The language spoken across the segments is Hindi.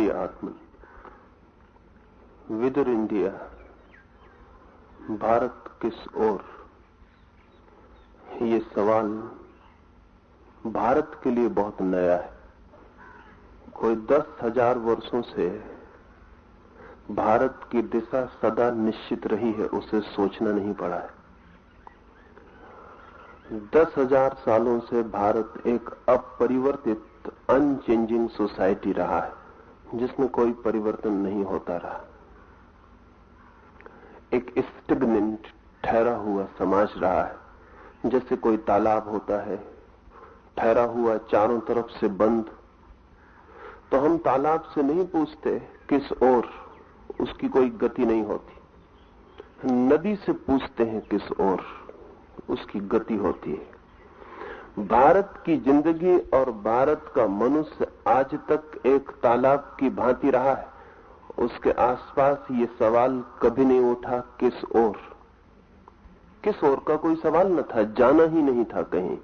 प्रिय आत्मन, विदुर इंडिया, भारत किस ओर, ये सवाल भारत के लिए बहुत नया है। कोई 10,000 वर्षों से भारत की दिशा सदा निश्चित रही है, उसे सोचना नहीं पड़ा है। 10,000 सालों से भारत एक अपरिवर्तित अनचेंजिंग सोसाइटी रहा है, जिसमें कोई परिवर्तन नहीं होता रहा। एक स्टेगनेंट ठहरा हुआ समाज रहा है, जैसे कोई तालाब होता है ठहरा हुआ चारों तरफ से बंद। तो हम तालाब से नहीं पूछते किस ओर, उसकी कोई गति नहीं होती। नदी से पूछते हैं किस ओर, उसकी गति होती है। भारत की जिंदगी और भारत का मनुष्य आज तक एक तालाब की भांति रहा है। उसके आसपास ये सवाल कभी नहीं उठा किस ओर। किस ओर का कोई सवाल न था, जाना ही नहीं था कहीं।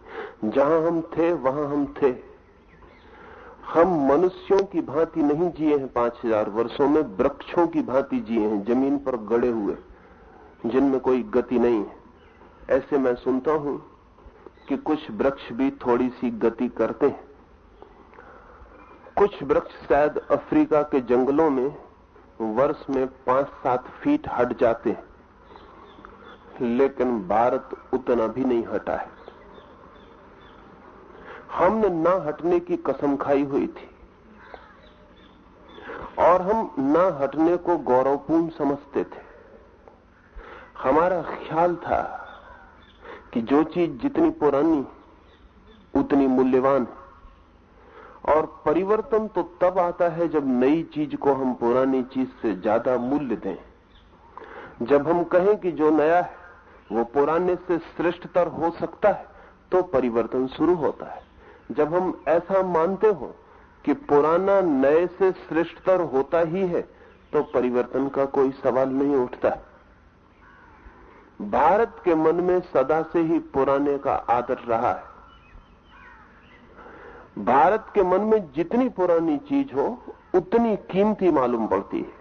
जहां हम थे वहां हम थे। हम मनुष्यों की भांति नहीं जिए हैं 5,000 वर्षों में, वृक्षों की भांति जिए हैं, जमीन पर गड़े हुए, जिनमें कोई गति नहीं है। ऐसे मैं सुनता हूं कि कुछ वृक्ष भी थोड़ी सी गति करते हैं। कुछ वृक्ष शायद अफ्रीका के जंगलों में वर्ष में 5-7 फीट हट जाते हैं, लेकिन भारत उतना भी नहीं हटा है। हमने ना हटने की कसम खाई हुई थी और हम ना हटने को गौरवपूर्ण समझते थे। हमारा ख्याल था कि जो चीज जितनी पुरानी उतनी मूल्यवान है, और परिवर्तन तो तब आता है जब नई चीज को हम पुरानी चीज से ज्यादा मूल्य दें। जब हम कहें कि जो नया है वो पुराने से श्रेष्ठतर हो सकता है, तो परिवर्तन शुरू होता है। जब हम ऐसा मानते हो कि पुराना नए से श्रेष्ठतर होता ही है, तो परिवर्तन का कोई सवाल नहीं उठता है। भारत के मन में सदा से ही पुराने का आदर रहा है। भारत के मन में जितनी पुरानी चीज हो उतनी कीमती मालूम पड़ती है।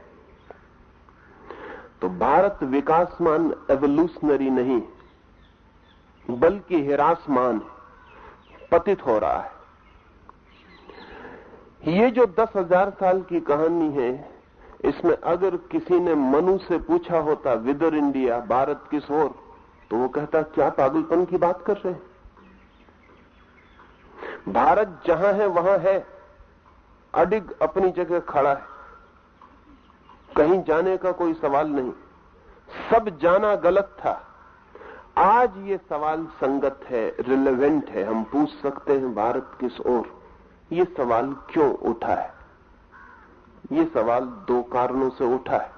तो भारत विकासमान एवोल्यूशनरी नहीं, बल्कि हिरासमान, पतित हो रहा है। ये जो 10,000 साल की कहानी है, इसमें अगर किसी ने मनु से पूछा होता विदुर इंडिया, भारत किस ओर, तो वो कहता क्या पागलपन की बात कर रहे हैं। भारत जहां है वहां है, अडिग अपनी जगह खड़ा है, कहीं जाने का कोई सवाल नहीं। सब जाना गलत था। आज ये सवाल संगत है, रिलेवेंट है। हम पूछ सकते हैं भारत किस ओर। ये सवाल क्यों उठा है? ये सवाल 2 कारणों से उठा है।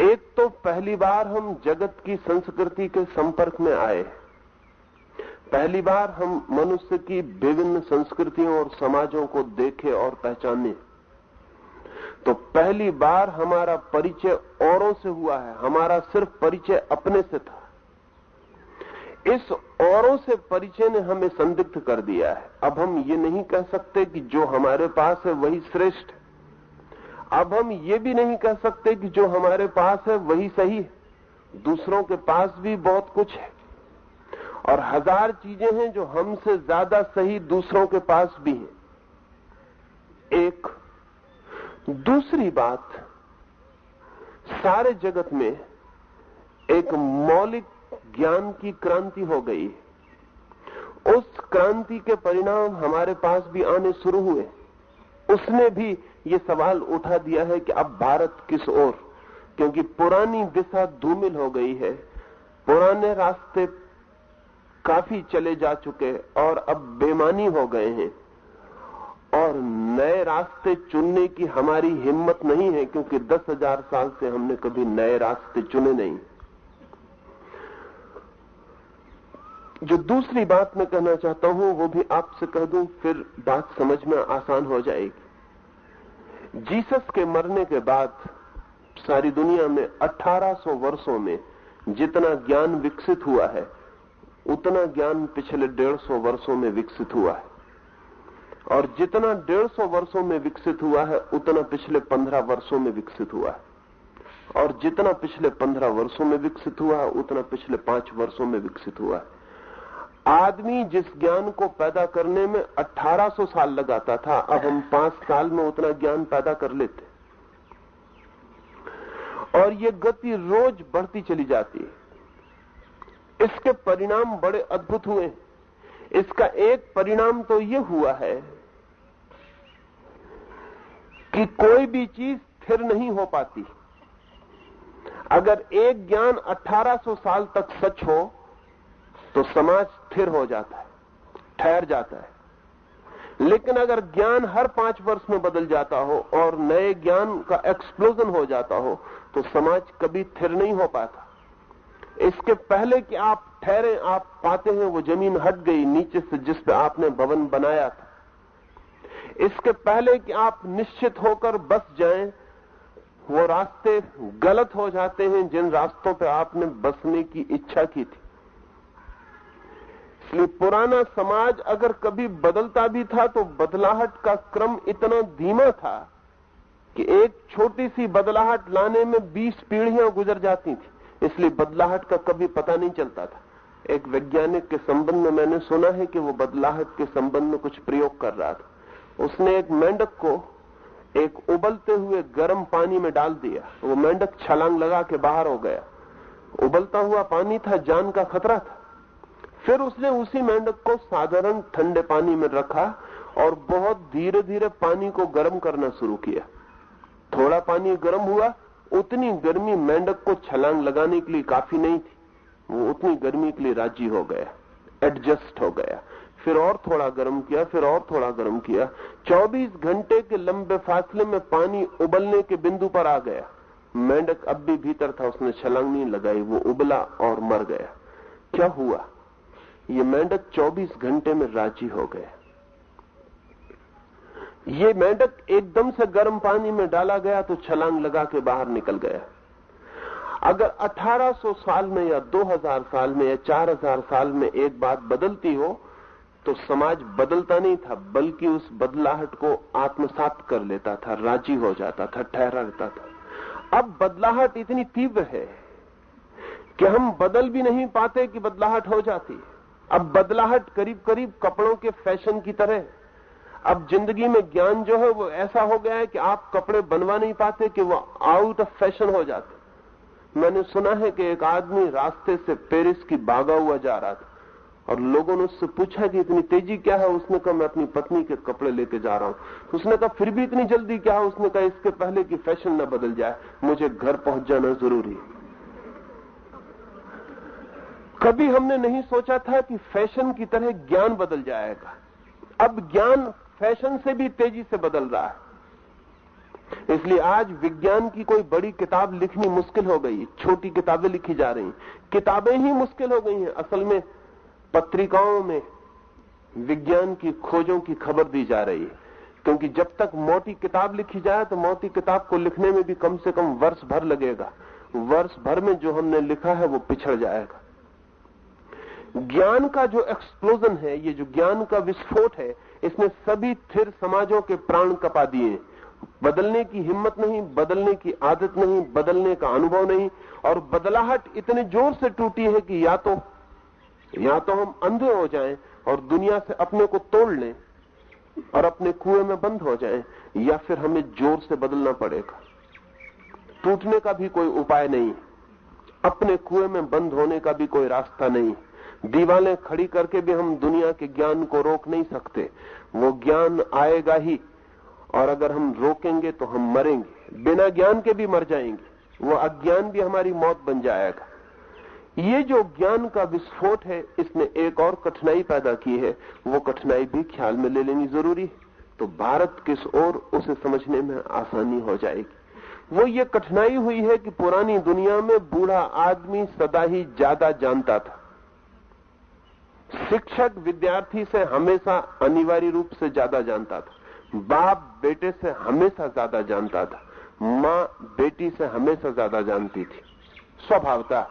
एक तो पहली बार हम जगत की संस्कृति के संपर्क में आए। पहली बार हम मनुष्य की विभिन्न संस्कृतियों और समाजों को देखे और पहचाने। तो पहली बार हमारा परिचय औरों से हुआ है, हमारा सिर्फ परिचय अपने से था। इस औरों से परिचय ने हमें संदिग्ध कर दिया है। अब हम ये नहीं कह सकते कि जो हमारे पास है वही श्रेष्ठ है। अब हम ये भी नहीं कह सकते कि जो हमारे पास है वही सही है। दूसरों के पास भी बहुत कुछ है, और 1000 चीजें हैं जो हमसे ज्यादा सही दूसरों के पास भी हैं। एक दूसरी बात, सारे जगत में एक मौलिक ज्ञान की क्रांति हो गई। उस क्रांति के परिणाम हमारे पास भी आने शुरू हुए। उसने भी ये सवाल उठा दिया है कि अब भारत किस ओर, क्योंकि पुरानी दिशा धूमिल हो गई है। पुराने रास्ते काफी चले जा चुके और अब बेमानी हो गए हैं, और नए रास्ते चुनने की हमारी हिम्मत नहीं है, क्योंकि 10,000 साल से हमने कभी नए रास्ते चुने नहीं। जो दूसरी बात मैं कहना चाहता हूं वो भी आपसे कह दूं, फिर बात समझ में आसान हो जाएगी। जीसस के मरने के बाद सारी दुनिया में 1800 वर्षों में जितना ज्ञान विकसित हुआ है, उतना ज्ञान पिछले 150 वर्षों में विकसित हुआ है। और जितना 150 वर्षों में विकसित हुआ है उतना पिछले 15 वर्षों में विकसित हुआ है, और जितना पिछले 15 वर्षों में विकसित हुआ है उतना पिछले 5 वर्षों में विकसित हुआ है। आदमी जिस ज्ञान को पैदा करने में 1800 साल लगाता था, अब हम 5 साल में उतना ज्ञान पैदा कर लेते, और ये गति रोज बढ़ती चली जाती है। इसके परिणाम बड़े अद्भुत हुए। इसका एक परिणाम तो ये हुआ है कि कोई भी चीज स्थिर नहीं हो पाती। अगर एक ज्ञान 1800 साल तक सच हो तो समाज स्थिर हो जाता है, ठहर जाता है। लेकिन अगर ज्ञान हर 5 वर्ष में बदल जाता हो और नए ज्ञान का एक्सप्लोजन हो जाता हो तो समाज कभी स्थिर नहीं हो पाता। इसके पहले कि आप ठहरे, आप पाते हैं वो जमीन हट गई नीचे से जिस पे आपने भवन बनाया था। इसके पहले कि आप निश्चित होकर बस जाएं, वो रास्ते गलत हो जाते हैं जिन रास्तों पे आपने बसने की इच्छा की थी। इसलिए पुराना समाज अगर कभी बदलता भी था तो बदलाहट का क्रम इतना धीमा था कि एक छोटी सी बदलाहट लाने में 20 पीढ़ियां गुजर जाती थी, इसलिए बदलाहट का कभी पता नहीं चलता था। एक वैज्ञानिक के संबंध में मैंने सुना है कि वो बदलाहट के संबंध में कुछ प्रयोग कर रहा था। उसने एक मेंढक को एक उबलते हुए गर्म पानी में डाल दिया, वो मेंढक छलांग लगा के बाहर हो गया। उबलता हुआ पानी था, जान का खतरा था। फिर उसने उसी मेंढक को साधारण ठंडे पानी में रखा और बहुत धीरे धीरे पानी को गर्म करना शुरू किया। थोड़ा पानी गर्म हुआ, उतनी गर्मी मेंढक को छलांग लगाने के लिए काफी नहीं थी, वो उतनी गर्मी के लिए राजी हो गया, एडजस्ट हो गया। फिर और थोड़ा गर्म किया, फिर और थोड़ा गर्म किया। 24 घंटे के लंबे फासले में पानी उबलने के बिंदु पर आ गया। मेंढक अब भी भीतर था, उसने छलांग नहीं लगाई, वो उबला और मर गया। क्या हुआ? ये मेंढक 24 घंटे में राजी हो गया। ये मेंढक एकदम से गर्म पानी में डाला गया तो छलांग लगा के बाहर निकल गया। अगर 1800 साल में या 2000 साल में या 4000 साल में एक बात बदलती हो तो समाज बदलता नहीं था, बल्कि उस बदलाहट को आत्मसात कर लेता था, राजी हो जाता था, ठहरा रहता था। अब बदलाहट इतनी तीव्र है कि हम बदल भी नहीं पाते कि बदलाहट हो जाती। अब बदलाहट करीब करीब कपड़ों के फैशन की तरह। अब जिंदगी में ज्ञान जो है वो ऐसा हो गया है कि आप कपड़े बनवा नहीं पाते कि वो आउट ऑफ फैशन हो जाते। मैंने सुना है कि एक आदमी रास्ते से पेरिस की भागा हुआ जा रहा था और लोगों ने उससे पूछा कि इतनी तेजी क्या है? उसने कहा मैं अपनी पत्नी के कपड़े लेके जा रहा हूं। उसने कहा फिर भी इतनी जल्दी क्या है? उसने कहा इसके पहले कि फैशन न बदल जाए, मुझे घर पहुंच जाना जरूरी है। कभी हमने नहीं सोचा था कि फैशन की तरह ज्ञान बदल जाएगा। अब ज्ञान फैशन से भी तेजी से बदल रहा है। इसलिए आज विज्ञान की कोई बड़ी किताब लिखनी मुश्किल हो गई, छोटी किताबें लिखी जा रही। किताबें ही मुश्किल हो गई हैं। असल में पत्रिकाओं में विज्ञान की खोजों की खबर दी जा रही है, क्योंकि जब तक मोटी किताब लिखी जाए तो मोटी किताब को लिखने में भी कम से कम वर्ष भर लगेगा। वर्ष भर में जो हमने लिखा है वो पिछड़ जाएगा। ज्ञान का जो एक्सप्लोजन है, ये जो ज्ञान का विस्फोट है, इसने सभी स्थिर समाजों के प्राण कपा दिए। बदलने की हिम्मत नहीं, बदलने की आदत नहीं, बदलने का अनुभव नहीं, और बदलाहट इतने जोर से टूटी है कि या तो हम अंधे हो जाएं और दुनिया से अपने को तोड़ लें और अपने कुएं में बंद हो जाएं, या फिर हमें जोर से बदलना पड़ेगा। टूटने का भी कोई उपाय नहीं, अपने कुएं में बंद होने का भी कोई रास्ता नहीं। दीवारें खड़ी करके भी हम दुनिया के ज्ञान को रोक नहीं सकते, वो ज्ञान आएगा ही, और अगर हम रोकेंगे तो हम मरेंगे। बिना ज्ञान के भी मर जाएंगे, वो अज्ञान भी हमारी मौत बन जाएगा। ये जो ज्ञान का विस्फोट है, इसने एक और कठिनाई पैदा की है, वो कठिनाई भी ख्याल में ले लेनी जरूरी है, तो भारत किस ओर उसे समझने में आसानी हो जाएगी। वो ये कठिनाई हुई है कि पुरानी दुनिया में बूढ़ा आदमी सदा ही ज्यादा जानता था। शिक्षक विद्यार्थी से हमेशा अनिवार्य रूप से ज्यादा जानता था, बाप बेटे से हमेशा ज्यादा जानता था, मां बेटी से हमेशा ज्यादा जानती थी, स्वभावतः।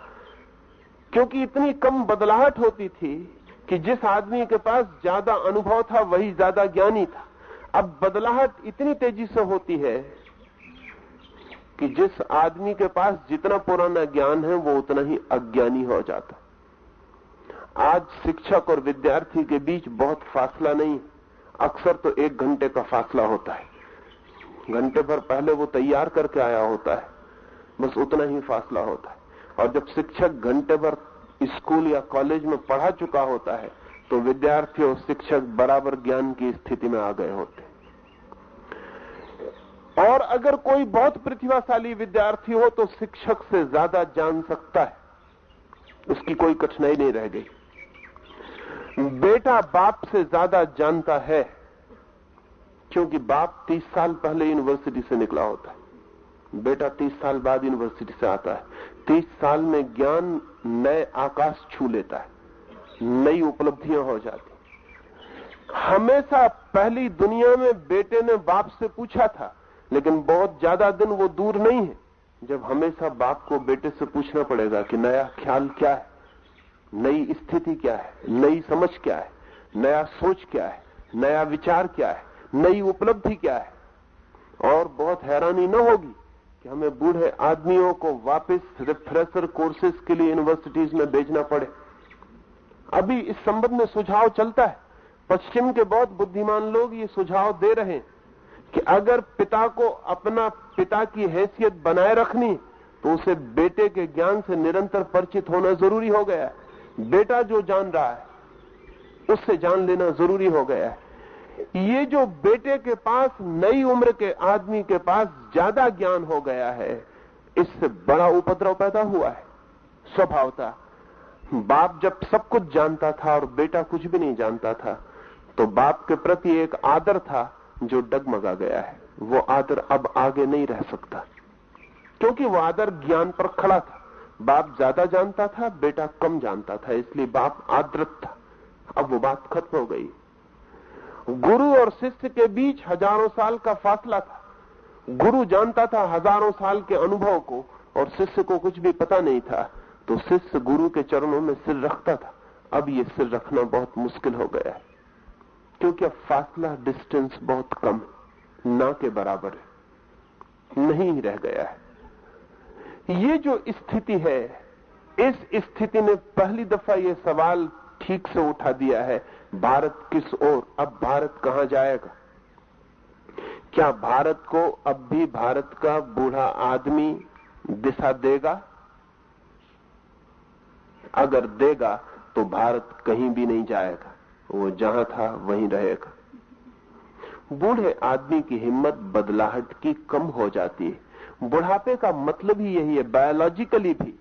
क्योंकि इतनी कम बदलाहट होती थी कि जिस आदमी के पास ज्यादा अनुभव था वही ज्यादा ज्ञानी था। अब बदलाहट इतनी तेजी से होती है कि जिस आदमी के पास जितना पुराना ज्ञान है वो उतना ही अज्ञानी हो जाता। आज शिक्षक और विद्यार्थी के बीच बहुत फासला नहीं, अक्सर तो 1 घंटे का फासला होता है। घंटे भर पहले वो तैयार करके आया होता है, बस उतना ही फासला होता है। और जब शिक्षक घंटे भर स्कूल या कॉलेज में पढ़ा चुका होता है तो विद्यार्थी और शिक्षक बराबर ज्ञान की स्थिति में आ गए होते हैं। और अगर कोई बहुत प्रतिभाशाली विद्यार्थी हो तो शिक्षक से ज्यादा जान सकता है, उसकी कोई कठिनाई नहीं रह गई। बेटा बाप से ज्यादा जानता है क्योंकि बाप 30 साल पहले यूनिवर्सिटी से निकला होता है, बेटा 30 साल बाद यूनिवर्सिटी से आता है। 30 साल में ज्ञान नए आकाश छू लेता है, नई उपलब्धियां हो जाती। हमेशा पहली दुनिया में बेटे ने बाप से पूछा था, लेकिन बहुत ज्यादा दिन वो दूर नहीं है जब हमेशा बाप को बेटे से पूछना पड़ेगा कि नया ख्याल क्या है, नई स्थिति क्या है, नई समझ क्या है, नया सोच क्या है, नया विचार क्या है, नई उपलब्धि क्या है। और बहुत हैरानी न होगी कि हमें बूढ़े आदमियों को वापस रिफ्रेशर कोर्सेज के लिए यूनिवर्सिटीज में भेजना पड़े। अभी इस संबंध में सुझाव चलता है। पश्चिम के बहुत बुद्धिमान लोग ये सुझाव दे रहे हैं कि अगर पिता को अपना पिता की हैसियत बनाए रखनी तो उसे बेटे के ज्ञान से निरंतर परिचित होना जरूरी हो गया है। बेटा जो जान रहा है उससे जान लेना जरूरी हो गया है। ये जो बेटे के पास नई उम्र के आदमी के पास ज्यादा ज्ञान हो गया है, इससे बड़ा उपद्रव पैदा हुआ है। स्वभावतः बाप जब सब कुछ जानता था और बेटा कुछ भी नहीं जानता था तो बाप के प्रति एक आदर था जो डगमगा गया है। वो आदर अब आगे नहीं रह सकता क्योंकि वो आदर ज्ञान पर खड़ा था। बाप ज्यादा जानता था, बेटा कम जानता था, इसलिए बाप आदृत था। अब वो बात खत्म हो गई। गुरु और शिष्य के बीच हजारों साल का फासला था। गुरु जानता था हजारों साल के अनुभव को और शिष्य को कुछ भी पता नहीं था, तो शिष्य गुरु के चरणों में सिर रखता था। अब ये सिर रखना बहुत मुश्किल हो गया है क्योंकि अब फासला, डिस्टेंस बहुत कम, ना के बराबर है, नहीं रह गया है। ये जो स्थिति है, इस स्थिति ने पहली दफा ये सवाल ठीक से उठा दिया है, भारत किस ओर, अब भारत कहां जाएगा? क्या भारत को अब भी भारत का बूढ़ा आदमी दिशा देगा? अगर देगा तो भारत कहीं भी नहीं जाएगा, वो जहां था वहीं रहेगा। बूढ़े आदमी की हिम्मत बदलाहट की कम हो जाती है। बुढ़ापे का मतलब ही यही है। बायोलॉजिकली भी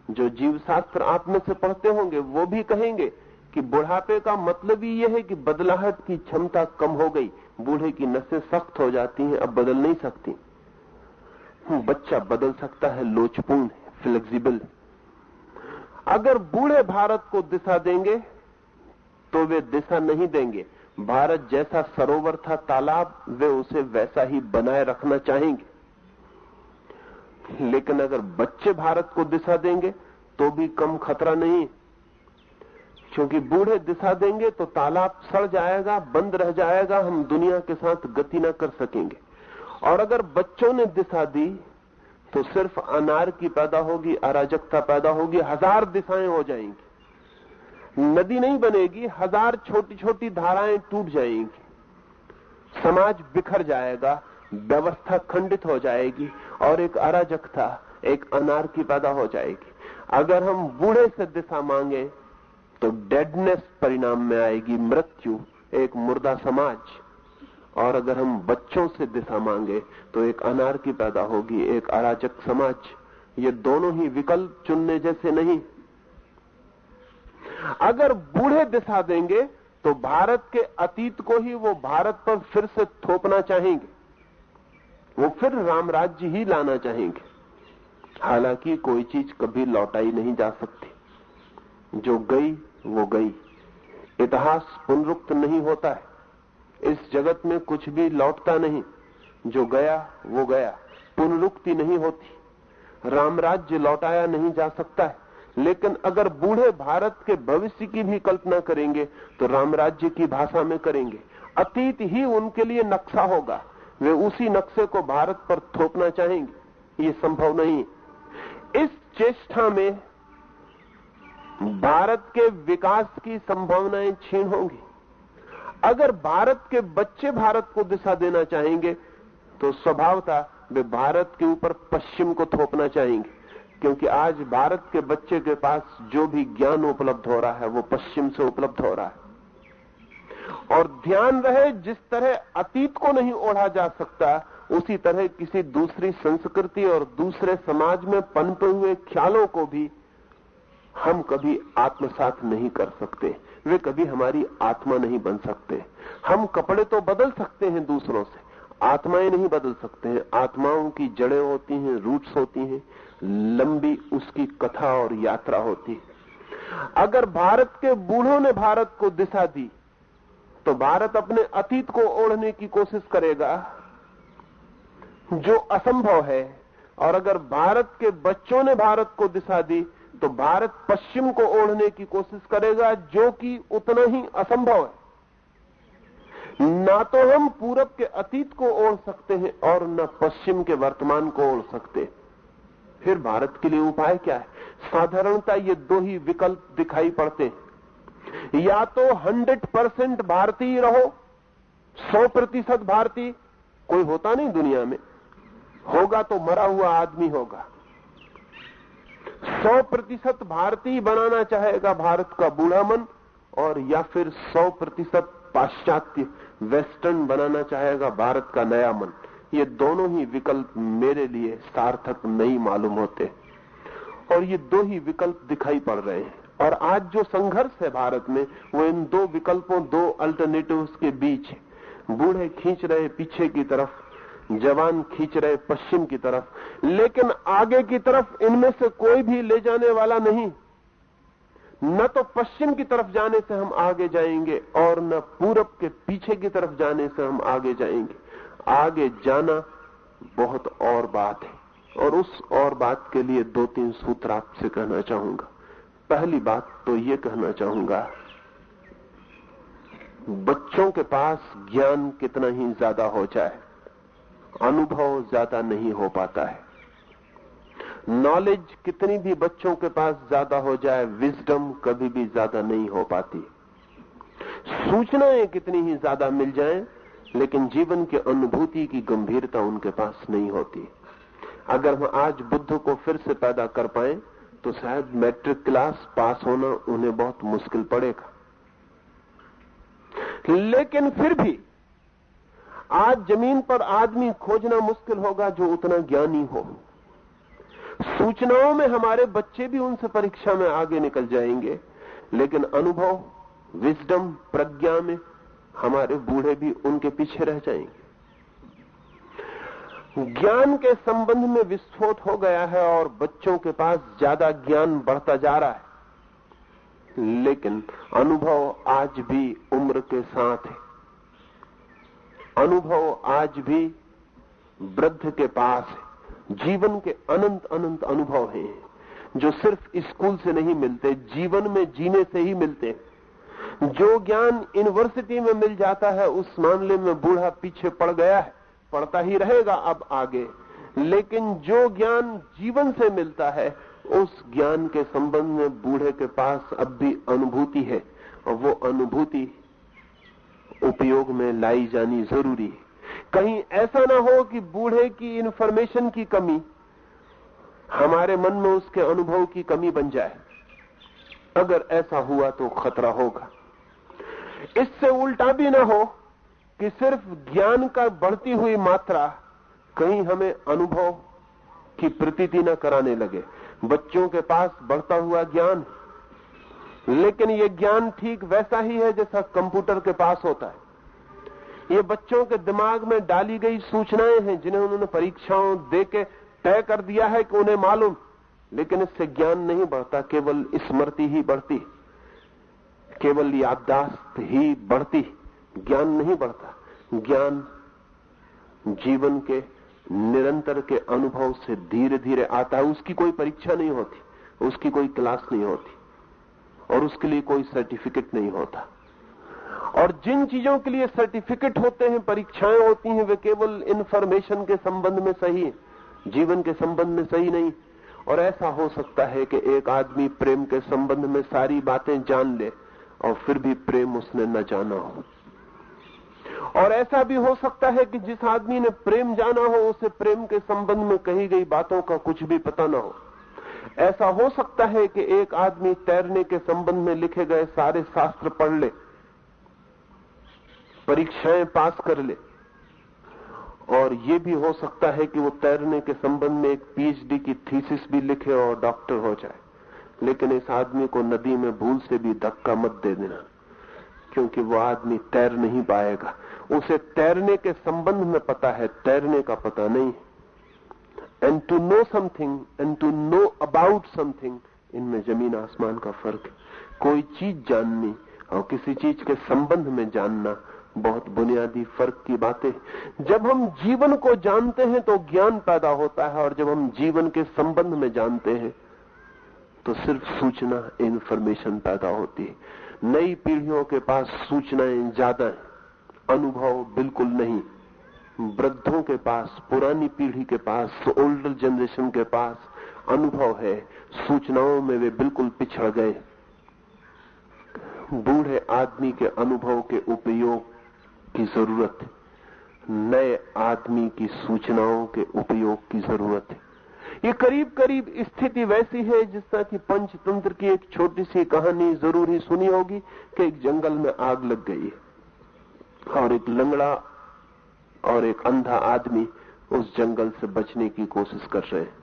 जो जीव शास्त्र आप में से पढ़ते होंगे वो भी कहेंगे कि बुढ़ापे का मतलब ही यह है कि बदलाहट की क्षमता कम हो गई। बूढ़े की नसें सख्त हो जाती हैं, अब बदल नहीं सकती। बच्चा बदल सकता है, लोचपूर्ण है, फ्लेक्सिबल है। अगर बूढ़े भारत को दिशा देंगे तो वे दिशा नहीं देंगे। भारत जैसा सरोवर था, तालाब, वे उसे वैसा ही बनाए रखना चाहेंगे। लेकिन अगर बच्चे भारत को दिशा देंगे तो भी कम खतरा नहीं, क्योंकि बूढ़े दिशा देंगे तो तालाब सड़ जाएगा, बंद रह जाएगा, हम दुनिया के साथ गति न कर सकेंगे। और अगर बच्चों ने दिशा दी तो सिर्फ अनार्की पैदा होगी, अराजकता पैदा होगी, 1000 दिशाएं हो जाएंगी, नदी नहीं बनेगी, 1000 छोटी छोटी धाराएं टूट जाएंगी, समाज बिखर जाएगा, व्यवस्था खंडित हो जाएगी और एक अराजकता, एक अनार्की पैदा हो जाएगी। अगर हम बूढ़े से दिशा मांगे तो डेडनेस परिणाम में आएगी, मृत्यु, एक मुर्दा समाज। और अगर हम बच्चों से दिशा मांगे तो एक अनार्की पैदा होगी, एक अराजक समाज। ये दोनों ही विकल्प चुनने जैसे नहीं। अगर बूढ़े दिशा देंगे तो भारत के अतीत को ही वो भारत पर फिर से थोपना चाहेंगे, वो फिर रामराज्य ही लाना चाहेंगे। हालांकि कोई चीज कभी लौटाई नहीं जा सकती, जो गई वो गई। इतिहास पुनरुक्त नहीं होता है, इस जगत में कुछ भी लौटता नहीं, जो गया वो गया, पुनरुक्ति नहीं होती। रामराज्य लौटाया नहीं जा सकता है, लेकिन अगर बूढ़े भारत के भविष्य की भी कल्पना करेंगे तो रामराज्य की भाषा में करेंगे। अतीत ही उनके लिए नक्शा होगा, वे उसी नक्शे को भारत पर थोपना चाहेंगे। ये संभव नहीं। इस चेष्टा में भारत के विकास की संभावनाएं क्षीण होंगी। अगर भारत के बच्चे भारत को दिशा देना चाहेंगे तो स्वभावतः वे भारत के ऊपर पश्चिम को थोपना चाहेंगे, क्योंकि आज भारत के बच्चे के पास जो भी ज्ञान उपलब्ध हो रहा है वो पश्चिम से उपलब्ध हो रहा है। और ध्यान रहे, जिस तरह अतीत को नहीं ओढ़ा जा सकता, उसी तरह किसी दूसरी संस्कृति और दूसरे समाज में पनपे हुए ख्यालों को भी हम कभी आत्मसात नहीं कर सकते। वे कभी हमारी आत्मा नहीं बन सकते। हम कपड़े तो बदल सकते हैं दूसरों से, आत्माएं नहीं बदल सकते हैं। आत्माओं की जड़ें होती हैं, रूट्स होती हैं, लंबी उसकी कथा और यात्रा होती है। अगर भारत के बूढ़ों ने भारत को दिशा दी तो भारत अपने अतीत को ओढ़ने की कोशिश करेगा, जो असंभव है। और अगर भारत के बच्चों ने भारत को दिशा दी तो भारत पश्चिम को ओढ़ने की कोशिश करेगा, जो कि उतना ही असंभव है। ना तो हम पूरब के अतीत को ओढ़ सकते हैं और न पश्चिम के वर्तमान को ओढ़ सकते। फिर भारत के लिए उपाय क्या है? साधारणतः ये दो ही विकल्प दिखाई पड़ते हैं। या तो 100% भारतीय रहो, 100% भारतीय। कोई होता नहीं दुनिया में, होगा तो मरा हुआ आदमी होगा। 100% भारतीय बनाना चाहेगा भारत का बूढ़ा मन, और या फिर 100% पाश्चात्य वेस्टर्न बनाना चाहेगा भारत का नया मन। ये दोनों ही विकल्प मेरे लिए सार्थक नहीं मालूम होते, और ये दो ही विकल्प दिखाई पड़ रहे हैं। और आज जो संघर्ष है भारत में, वो इन दो विकल्पों, दो अल्टरनेटिव्स के बीच है। बूढ़े खींच रहे पीछे की तरफ, जवान खींच रहे पश्चिम की तरफ, लेकिन आगे की तरफ इनमें से कोई भी ले जाने वाला नहीं। न तो पश्चिम की तरफ जाने से हम आगे जाएंगे और न पूरब के पीछे की तरफ जाने से हम आगे जाएंगे। आगे जाना बहुत और बात है, और उस और बात के लिए 2-3 सूत्र आपसे कहना चाहूंगा। पहली बात तो ये कहना चाहूंगा, बच्चों के पास ज्ञान कितना ही ज्यादा हो जाए, अनुभव ज्यादा नहीं हो पाता है। नॉलेज कितनी भी बच्चों के पास ज्यादा हो जाए, विजडम कभी भी ज्यादा नहीं हो पाती। सूचनाएं कितनी ही ज्यादा मिल जाएं, लेकिन जीवन की अनुभूति की गंभीरता उनके पास नहीं होती। अगर हम आज बुद्ध को फिर से पैदा कर पाए तो शायद मैट्रिक क्लास पास होना उन्हें बहुत मुश्किल पड़ेगा। लेकिन फिर भी आज जमीन पर आदमी खोजना मुश्किल होगा जो उतना ज्ञानी हो। सूचनाओं में हमारे बच्चे भी उनसे परीक्षा में आगे निकल जाएंगे, लेकिन अनुभव, विजडम, प्रज्ञा में हमारे बूढ़े भी उनके पीछे रह जाएंगे। ज्ञान के संबंध में विस्फोट हो गया है और बच्चों के पास ज्यादा ज्ञान बढ़ता जा रहा है, लेकिन अनुभव आज भी उम्र के साथ है। अनुभव आज भी वृद्ध के पास है। जीवन के अनंत अनंत अनुभव हैं जो सिर्फ स्कूल से नहीं मिलते, जीवन में जीने से ही मिलते। जो ज्ञान यूनिवर्सिटी में मिल जाता है उस मामले में बूढ़ा पीछे पड़ गया है, पढ़ता ही रहेगा अब आगे। लेकिन जो ज्ञान जीवन से मिलता है उस ज्ञान के संबंध में बूढ़े के पास अब भी अनुभूति है, और वो अनुभूति उपयोग में लाई जानी जरूरी है। कहीं ऐसा ना हो कि बूढ़े की इंफॉर्मेशन की कमी हमारे मन में उसके अनुभव की कमी बन जाए। अगर ऐसा हुआ तो खतरा होगा। इससे उल्टा भी ना हो कि सिर्फ ज्ञान का बढ़ती हुई मात्रा कहीं हमें अनुभव की प्रतीति न कराने लगे। बच्चों के पास बढ़ता हुआ ज्ञान, लेकिन ये ज्ञान ठीक वैसा ही है जैसा कंप्यूटर के पास होता है। ये बच्चों के दिमाग में डाली गई सूचनाएं हैं जिन्हें उन्होंने परीक्षाओं देके तय कर दिया है कि उन्हें मालूम, लेकिन इससे ज्ञान नहीं बढ़ता, केवल स्मृति ही बढ़ती, केवल याददाश्त ही बढ़ती, ज्ञान नहीं बढ़ता। ज्ञान जीवन के निरंतर के अनुभव से धीरे धीरे आता है, उसकी कोई परीक्षा नहीं होती, उसकी कोई क्लास नहीं होती और उसके लिए कोई सर्टिफिकेट नहीं होता। और जिन चीजों के लिए सर्टिफिकेट होते हैं, परीक्षाएं होती हैं, वे केवल इंफॉर्मेशन के संबंध में सही है, जीवन के संबंध में सही नहीं। और ऐसा हो सकता है कि एक आदमी प्रेम के संबंध में सारी बातें जान ले और फिर भी प्रेम उसने न जाना हो। और ऐसा भी हो सकता है कि जिस आदमी ने प्रेम जाना हो उसे प्रेम के संबंध में कही गई बातों का कुछ भी पता न हो। ऐसा हो सकता है कि एक आदमी तैरने के संबंध में लिखे गए सारे शास्त्र पढ़ ले, परीक्षाएं पास कर ले, और यह भी हो सकता है कि वो तैरने के संबंध में एक पीएचडी की थीसिस भी लिखे और डॉक्टर हो जाए। लेकिन इस आदमी को नदी में भूल से भी धक्का मत दे देना, क्योंकि वो आदमी तैर नहीं पाएगा। उसे तैरने के संबंध में पता है, तैरने का पता नहीं। And to know something and to know about something, इनमें जमीन आसमान का फर्क है। कोई चीज जाननी और किसी चीज के संबंध में जानना बहुत बुनियादी फर्क की बातें। जब हम जीवन को जानते हैं तो ज्ञान पैदा होता है, और जब हम जीवन के संबंध में जानते हैं तो सिर्फ सूचना, इंफॉर्मेशन पैदा होती है। नई पीढ़ियों के पास सूचनाएं ज्यादा हैं, अनुभव बिल्कुल नहीं। वृद्धों के पास, पुरानी पीढ़ी के पास, ओल्डर जनरेशन के पास अनुभव है, सूचनाओं में वे बिल्कुल पिछड़ गए। बूढ़े आदमी के अनुभव के उपयोग की जरूरत है, नए आदमी की सूचनाओं के उपयोग की जरूरत है। ये करीब करीब स्थिति वैसी है जिस तरह की पंचतंत्र की एक छोटी सी कहानी जरूर ही सुनी होगी कि एक जंगल में आग लग गई है और एक लंगड़ा और एक अंधा आदमी उस जंगल से बचने की कोशिश कर रहे हैं।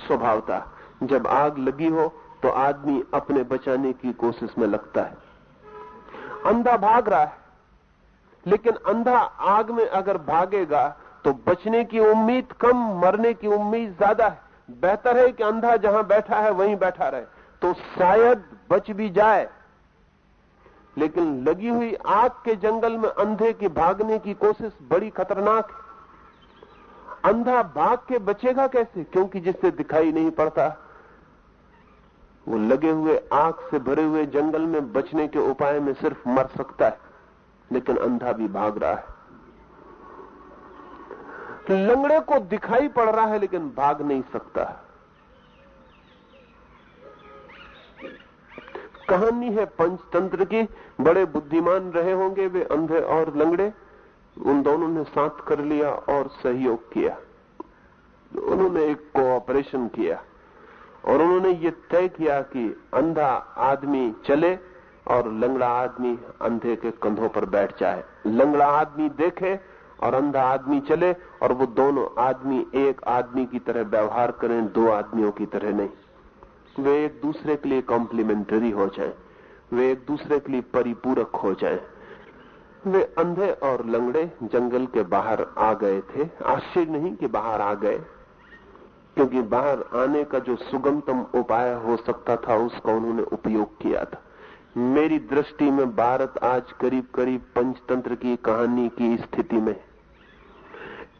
स्वभावतः जब आग लगी हो तो आदमी अपने बचाने की कोशिश में लगता है। अंधा भाग रहा है, लेकिन अंधा आग में अगर भागेगा तो बचने की उम्मीद कम, मरने की उम्मीद ज्यादा है। बेहतर है कि अंधा जहां बैठा है वहीं बैठा रहे, तो शायद बच भी जाए। लेकिन लगी हुई आग के जंगल में अंधे की भागने की कोशिश बड़ी खतरनाक है। अंधा भाग के बचेगा कैसे? क्योंकि जिससे दिखाई नहीं पड़ता, वो लगे हुए आग से भरे हुए जंगल में बचने के उपाय में सिर्फ मर सकता है। लेकिन अंधा भी भाग रहा है। लंगड़े को दिखाई पड़ रहा है लेकिन भाग नहीं सकता। कहानी है पंचतंत्र की। बड़े बुद्धिमान रहे होंगे वे अंधे और लंगड़े। उन दोनों ने साथ कर लिया और सहयोग किया। उन्होंने एक कोऑपरेशन किया और उन्होंने ये तय किया कि अंधा आदमी चले और लंगड़ा आदमी अंधे के कंधों पर बैठ जाए। लंगड़ा आदमी देखे और अंधा आदमी चले, और वो दोनों आदमी एक आदमी की तरह व्यवहार करें, दो आदमियों की तरह नहीं। वे एक दूसरे के लिए कॉम्प्लीमेंटरी हो जाएं, वे एक दूसरे के लिए परिपूरक हो जाएं। वे अंधे और लंगड़े जंगल के बाहर आ गए थे। आश्चर्य नहीं कि बाहर आ गए, क्योंकि बाहर आने का जो सुगमतम उपाय हो सकता था उसका उन्होंने उपयोग किया था। मेरी दृष्टि में भारत आज करीब करीब पंचतंत्र की कहानी की स्थिति में।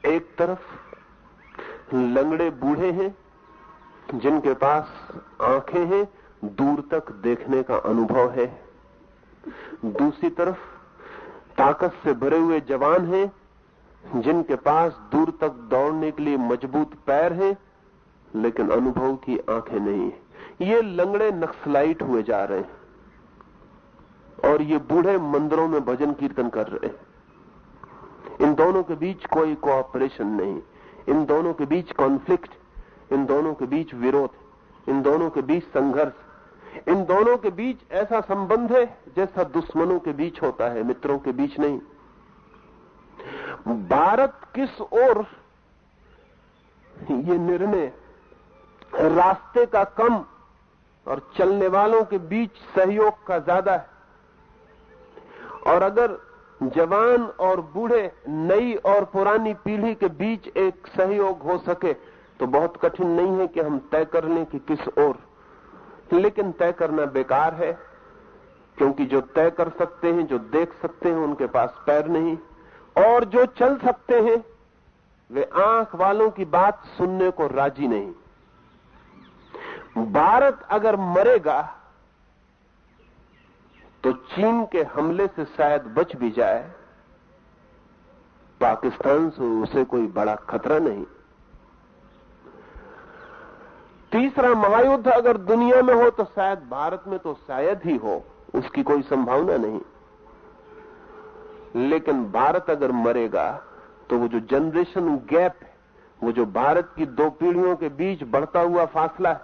एक तरफ लंगड़े बूढ़े हैं जिनके पास आंखें हैं, दूर तक देखने का अनुभव है। दूसरी तरफ ताकत से भरे हुए जवान हैं जिनके पास दूर तक दौड़ने के लिए मजबूत पैर हैं, लेकिन अनुभव की आंखें नहीं है। ये लंगड़े नक्सलाइट हुए जा रहे हैं और ये बूढ़े मंदिरों में भजन कीर्तन कर रहे हैं। इन दोनों के बीच कोई कोऑपरेशन नहीं, इन दोनों के बीच कॉन्फ्लिक्ट, इन दोनों के बीच विरोध, इन दोनों के बीच संघर्ष, इन दोनों के बीच ऐसा संबंध है जैसा दुश्मनों के बीच होता है, मित्रों के बीच नहीं। भारत किस ओर, ये निर्णय रास्ते का कम और चलने वालों के बीच सहयोग का ज्यादा है। और अगर जवान और बूढ़े, नई और पुरानी पीढ़ी के बीच एक सहयोग हो सके तो बहुत कठिन नहीं है कि हम तय कर लें कि किस ओर। लेकिन तय करना बेकार है, क्योंकि जो तय कर सकते हैं, जो देख सकते हैं, उनके पास पैर नहीं, और जो चल सकते हैं वे आंख वालों की बात सुनने को राजी नहीं। भारत अगर मरेगा तो चीन के हमले से शायद बच भी जाए, पाकिस्तान से उसे कोई बड़ा खतरा नहीं। तीसरा महायुद्ध अगर दुनिया में हो तो शायद भारत में तो शायद ही हो, उसकी कोई संभावना नहीं। लेकिन भारत अगर मरेगा तो वो जो जनरेशन गैप है, वो जो भारत की 2 पीढ़ियों के बीच बढ़ता हुआ फासला है,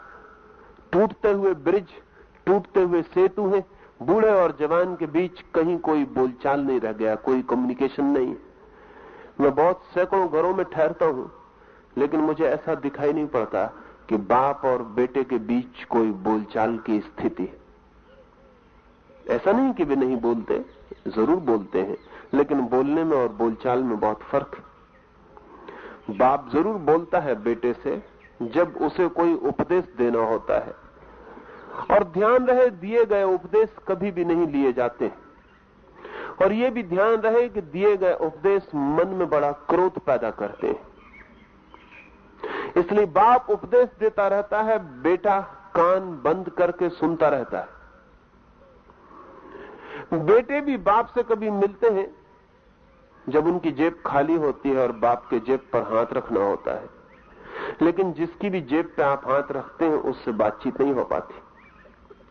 टूटते हुए ब्रिज, टूटते हुए सेतु हैं, बूढ़े और जवान के बीच कहीं कोई बोलचाल नहीं रह गया, कोई कम्युनिकेशन नहीं। मैं बहुत सैकड़ों घरों में ठहरता हूं, लेकिन मुझे ऐसा दिखाई नहीं पड़ता कि बाप और बेटे के बीच कोई बोलचाल की स्थिति। ऐसा नहीं कि वे नहीं बोलते, जरूर बोलते हैं, लेकिन बोलने में और बोलचाल में बहुत फर्क है। बाप जरूर बोलता है बेटे से जब उसे कोई उपदेश देना होता है, और ध्यान रहे दिए गए उपदेश कभी भी नहीं लिए जाते, और यह भी ध्यान रहे कि दिए गए उपदेश मन में बड़ा क्रोध पैदा करते हैं। इसलिए बाप उपदेश देता रहता है, बेटा कान बंद करके सुनता रहता है। बेटे भी बाप से कभी मिलते हैं जब उनकी जेब खाली होती है और बाप के जेब पर हाथ रखना होता है, लेकिन जिसकी भी जेब पे आप हाथ रखते हैं उससे बातचीत नहीं हो पाती,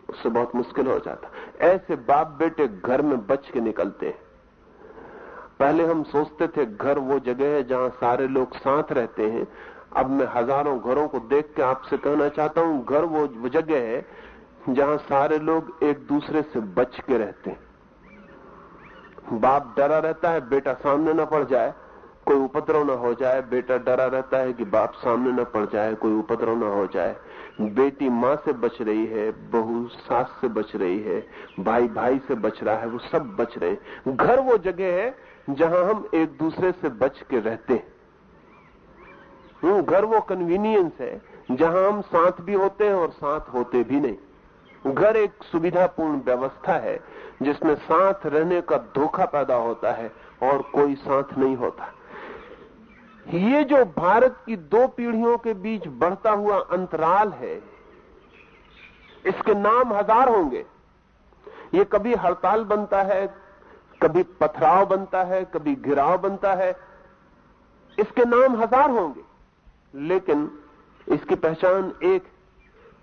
उससे बहुत मुश्किल हो जाता। ऐसे बाप बेटे घर में बच के निकलते हैं। पहले हम सोचते थे घर वो जगह है जहां सारे लोग साथ रहते हैं, अब मैं हजारों घरों को देख के आपसे कहना चाहता हूं, घर वो जगह है जहां सारे लोग एक दूसरे से बच के रहते हैं। बाप डरा रहता है बेटा सामने न पड़ जाए, कोई उपद्रव न हो जाए, बेटा डरा रहता है कि बाप सामने न पड़ जाए, कोई उपद्रव न हो जाए। बेटी मां से बच रही है, बहू सास से बच रही है, भाई भाई से बच रहा है, वो सब बच रहे हैं। घर वो जगह है जहां हम एक दूसरे से बच के रहते हैं। घर वो कन्वीनियंस है जहां हम साथ भी होते हैं और साथ होते भी नहीं। घर एक सुविधापूर्ण व्यवस्था है जिसमें साथ रहने का धोखा पैदा होता है और कोई साथ नहीं होता। ये जो भारत की 2 पीढ़ियों के बीच बढ़ता हुआ अंतराल है, इसके नाम हजार होंगे। ये कभी हड़ताल बनता है, कभी पथराव बनता है, कभी घिराव बनता है, इसके नाम हजार होंगे, लेकिन इसकी पहचान एक,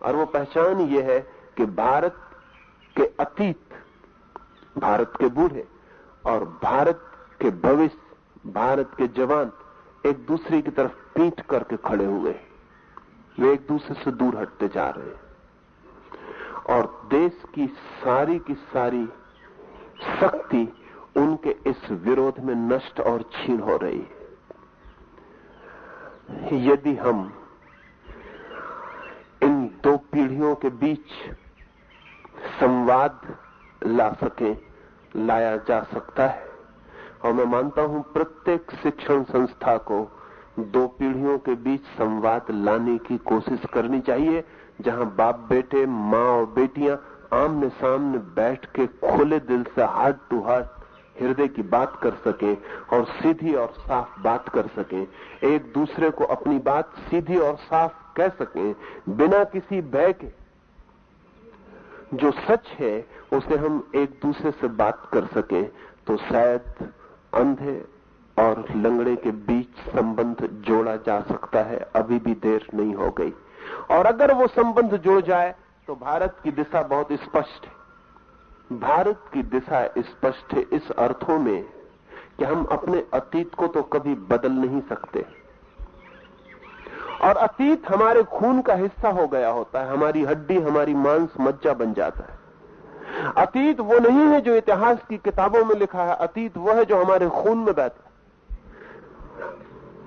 और वो पहचान ये है कि भारत के अतीत, भारत के बूढ़े और भारत के भविष्य, भारत के जवान एक दूसरे की तरफ पीठ करके खड़े हुए, वे एक दूसरे से दूर हटते जा रहे हैं, और देश की सारी शक्ति उनके इस विरोध में नष्ट और छीन हो रही है। यदि हम इन 2 पीढ़ियों के बीच संवाद ला सकें, लाया जा सकता है, और मैं मानता हूं प्रत्येक शिक्षण संस्था को 2 पीढ़ियों के बीच संवाद लाने की कोशिश करनी चाहिए, जहां बाप बेटे, मां और बेटियां आमने सामने बैठ के खुले दिल से हार्ट टू हार्ट हृदय की बात कर सकें और सीधी और साफ बात कर सकें, एक दूसरे को अपनी बात सीधी और साफ कह सकें बिना किसी भय के। जो सच है उसे हम एक दूसरे से बात कर सकें तो शायद अंधे और लंगड़े के बीच संबंध जोड़ा जा सकता है। अभी भी देर नहीं हो गई, और अगर वो संबंध जुड़ जाए तो भारत की दिशा बहुत स्पष्ट है। भारत की दिशा स्पष्ट है इस अर्थों में कि हम अपने अतीत को तो कभी बदल नहीं सकते, और अतीत हमारे खून का हिस्सा हो गया होता है, हमारी हड्डी, हमारी मांस मज्जा बन जाता है। अतीत वो नहीं है जो इतिहास की किताबों में लिखा है, अतीत वो है जो हमारे खून में बहता है।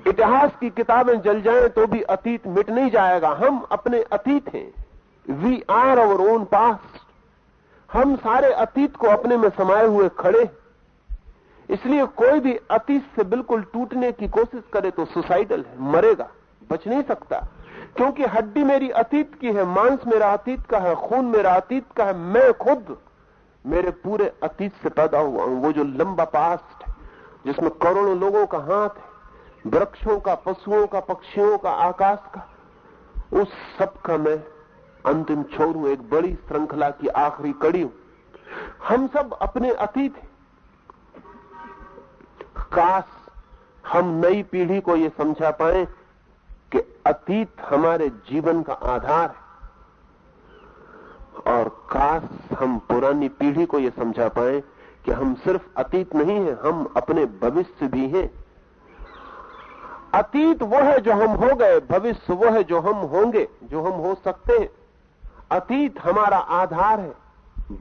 इतिहास की किताबें जल जाएं तो भी अतीत मिट नहीं जाएगा, हम अपने अतीत हैं। We are our own past. हम सारे अतीत को अपने में समाये हुए खड़े, इसलिए कोई भी अतीत से बिल्कुल टूटने की कोशिश करे तो सुसाइडल है, मरेगा, बच नहीं सकता, क्योंकि हड्डी मेरी अतीत की है, मांस मेरा अतीत का है, खून मेरा अतीत का है, मैं खुद मेरे पूरे अतीत से पैदा हुआ हूं। वो जो लंबा पास्ट है जिसमें करोड़ों लोगों का हाथ है, वृक्षों का, पशुओं का, पक्षियों का, आकाश का, उस सब का मैं अंतिम छोर हूं, एक बड़ी श्रृंखला की आखिरी कड़ी हूं। हम सब अपने अतीत हैं। काश हम नई पीढ़ी को यह समझा पाए कि अतीत हमारे जीवन का आधार है, और काश हम पुरानी पीढ़ी को यह समझा पाए कि हम सिर्फ अतीत नहीं हैं, हम अपने भविष्य भी हैं। अतीत वो है जो हम हो गए, भविष्य वो है जो हम होंगे, जो हम हो सकते हैं। अतीत हमारा आधार है,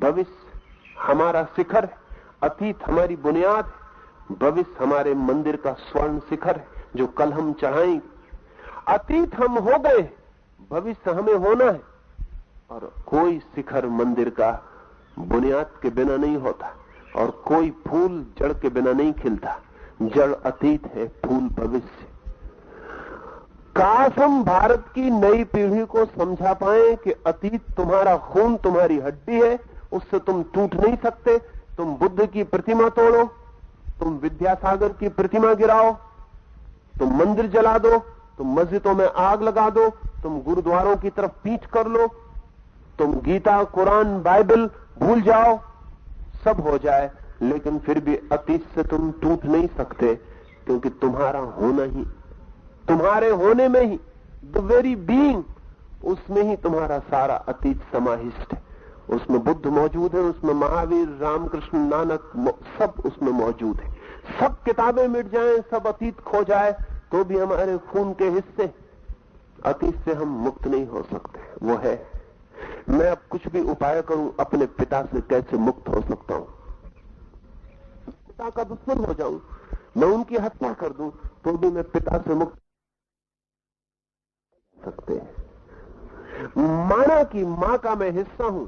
भविष्य हमारा शिखर है। अतीत हमारी बुनियाद है, भविष्य हमारे मंदिर का स्वर्ण शिखर है जो कल हम चढ़ाएंगे। अतीत हम हो गए, भविष्य हमें होना है, और कोई शिखर मंदिर का बुनियाद के बिना नहीं होता, और कोई फूल जड़ के बिना नहीं खिलता। जड़ अतीत है, फूल भविष्य। काश हम भारत की नई पीढ़ी को समझा पाए कि अतीत तुम्हारा खून, तुम्हारी हड्डी है, उससे तुम टूट नहीं सकते। तुम बुद्ध की प्रतिमा तोड़ो, तुम विद्यासागर की प्रतिमा गिराओ, तुम मंदिर जला दो, तुम मस्जिदों में आग लगा दो, तुम गुरुद्वारों की तरफ पीठ कर लो, तुम गीता, कुरान, बाइबल भूल जाओ, सब हो जाए, लेकिन फिर भी अतीत से तुम टूट नहीं सकते, क्योंकि तुम्हारा होना ही, तुम्हारे होने में ही, द वेरी बीइंग, उसमें ही तुम्हारा सारा अतीत समाहिष्ट है। उसमें बुद्ध मौजूद है, उसमें महावीर, रामकृष्ण, नानक, सब उसमें मौजूद है। सब किताबें मिट जाएं, सब अतीत खो जाए, तो भी हमारे खून के हिस्से, अतीत से हम मुक्त नहीं हो सकते। वो है, मैं अब कुछ भी उपाय करूं, अपने पिता से कैसे मुक्त हो सकता हूं? पिता का दुश्मन हो जाऊं, मैं उनकी हत्या कर दूं, तो भी मैं पिता से मुक्त सकते हैं। माना कि मां का मैं हिस्सा हूं,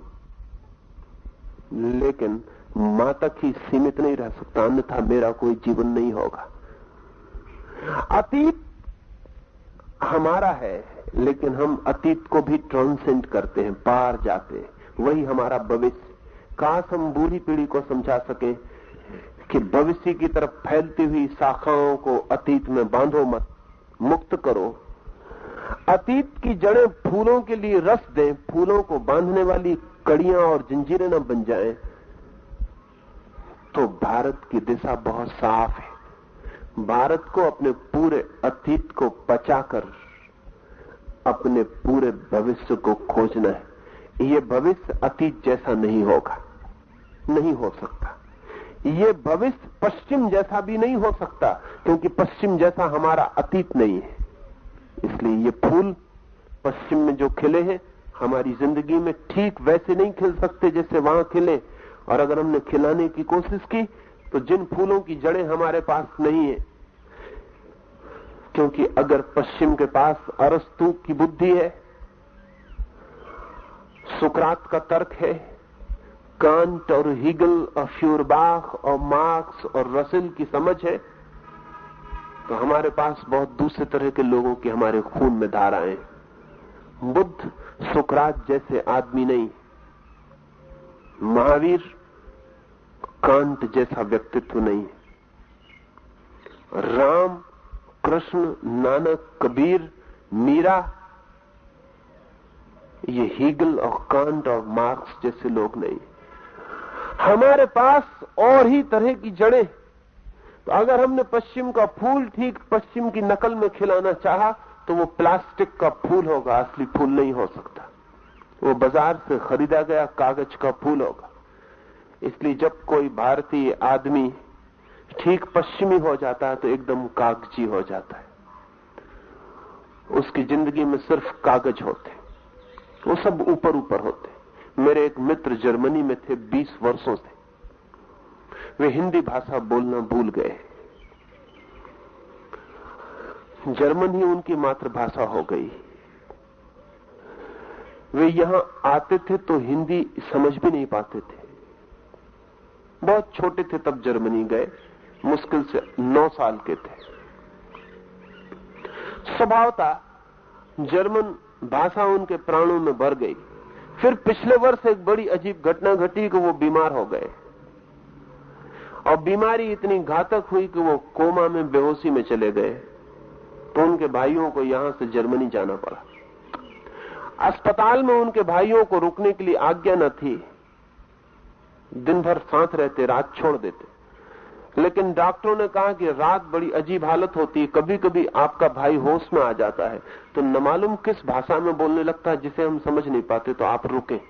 लेकिन मां तक ही सीमित नहीं रह सकता, अन्यथा मेरा कोई जीवन नहीं होगा। अतीत हमारा है, लेकिन हम अतीत को भी ट्रांसेंड करते हैं, पार जाते हैं। वही हमारा भविष्य। काश हम बूढ़ी पीढ़ी को समझा सके कि भविष्य की तरफ फैलती हुई शाखाओं को अतीत में बांधो मत, मुक्त करो। अतीत की जड़ें फूलों के लिए रस दें, फूलों को बांधने वाली कड़ियां और जंजीरें न बन जाएं, तो भारत की दिशा बहुत साफ है। भारत को अपने पूरे अतीत को पचाकर अपने पूरे भविष्य को खोजना है। ये भविष्य अतीत जैसा नहीं होगा, नहीं हो सकता। ये भविष्य पश्चिम जैसा भी नहीं हो सकता, क्योंकि पश्चिम जैसा हमारा अतीत नहीं है। इसलिए ये फूल पश्चिम में जो खिले हैं, हमारी जिंदगी में ठीक वैसे नहीं खिल सकते जैसे वहां खिले। और अगर हमने खिलाने की कोशिश की, तो जिन फूलों की जड़ें हमारे पास नहीं है, क्योंकि अगर पश्चिम के पास अरस्तु की बुद्धि है, सुकरात का तर्क है, कांट और हीगल और फ्यूरबाख और मार्क्स और रसेल की समझ है, तो हमारे पास बहुत दूसरे तरह के लोगों की हमारे खून में धाराएं। बुद्ध सुकरात जैसे आदमी नहीं, महावीर कांट जैसा व्यक्तित्व नहीं, राम, कृष्ण, नानक, कबीर, मीरा, ये हीगल और कांट और मार्क्स जैसे लोग नहीं। हमारे पास और ही तरह की जड़ें। तो अगर हमने पश्चिम का फूल ठीक पश्चिम की नकल में खिलाना चाहा, तो वो प्लास्टिक का फूल होगा, असली फूल नहीं हो सकता। वो बाजार से खरीदा गया कागज का फूल होगा। इसलिए जब कोई भारतीय आदमी ठीक पश्चिमी हो जाता है, तो एकदम कागजी हो जाता है। उसकी जिंदगी में सिर्फ कागज होते, वो सब ऊपर ऊपर होते। मेरे एक मित्र जर्मनी में थे 20 वर्षों से, वे हिंदी भाषा बोलना भूल गए। जर्मन ही उनकी मातृभाषा हो गई। वे यहां आते थे तो हिंदी समझ भी नहीं पाते थे। बहुत छोटे थे तब जर्मनी गए, मुश्किल से 9 साल के थे। स्वभावतः जर्मन भाषा उनके प्राणों में भर गई। फिर पिछले वर्ष एक बड़ी अजीब घटना घटी कि वो बीमार हो गए, और बीमारी इतनी घातक हुई कि वो कोमा में, बेहोशी में चले गए। तो उनके भाइयों को यहां से जर्मनी जाना पड़ा। अस्पताल में उनके भाइयों को रुकने के लिए आज्ञा न थी, दिन भर साथ रहते, रात छोड़ देते। लेकिन डॉक्टरों ने कहा कि रात बड़ी अजीब हालत होती है, कभी कभी आपका भाई होश में आ जाता है, तो न मालूम किस भाषा में बोलने लगता है जिसे हम समझ नहीं पाते, तो आप रुके।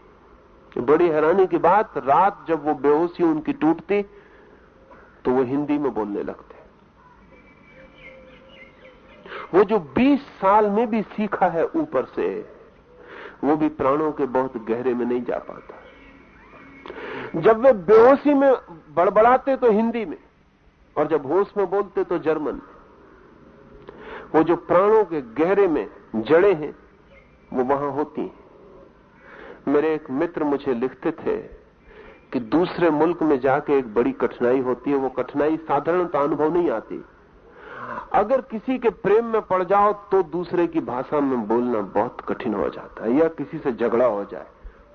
बड़ी हैरानी की बात, रात जब वो बेहोशी उनकी टूटती तो वो हिंदी में बोलने लगते। वो जो 20 साल में भी सीखा है ऊपर से, वो भी प्राणों के बहुत गहरे में नहीं जा पाता। जब वे बेहोशी में बड़बड़ाते तो हिंदी में, और जब होश में बोलते तो जर्मन। वो जो प्राणों के गहरे में जड़े हैं वो वहां होती हैं। मेरे एक मित्र मुझे लिखते थे कि दूसरे मुल्क में जाके एक बड़ी कठिनाई होती है। वो कठिनाई साधारणतः अनुभव नहीं आती। अगर किसी के प्रेम में पड़ जाओ तो दूसरे की भाषा में बोलना बहुत कठिन हो जाता है, या किसी से झगड़ा हो जाए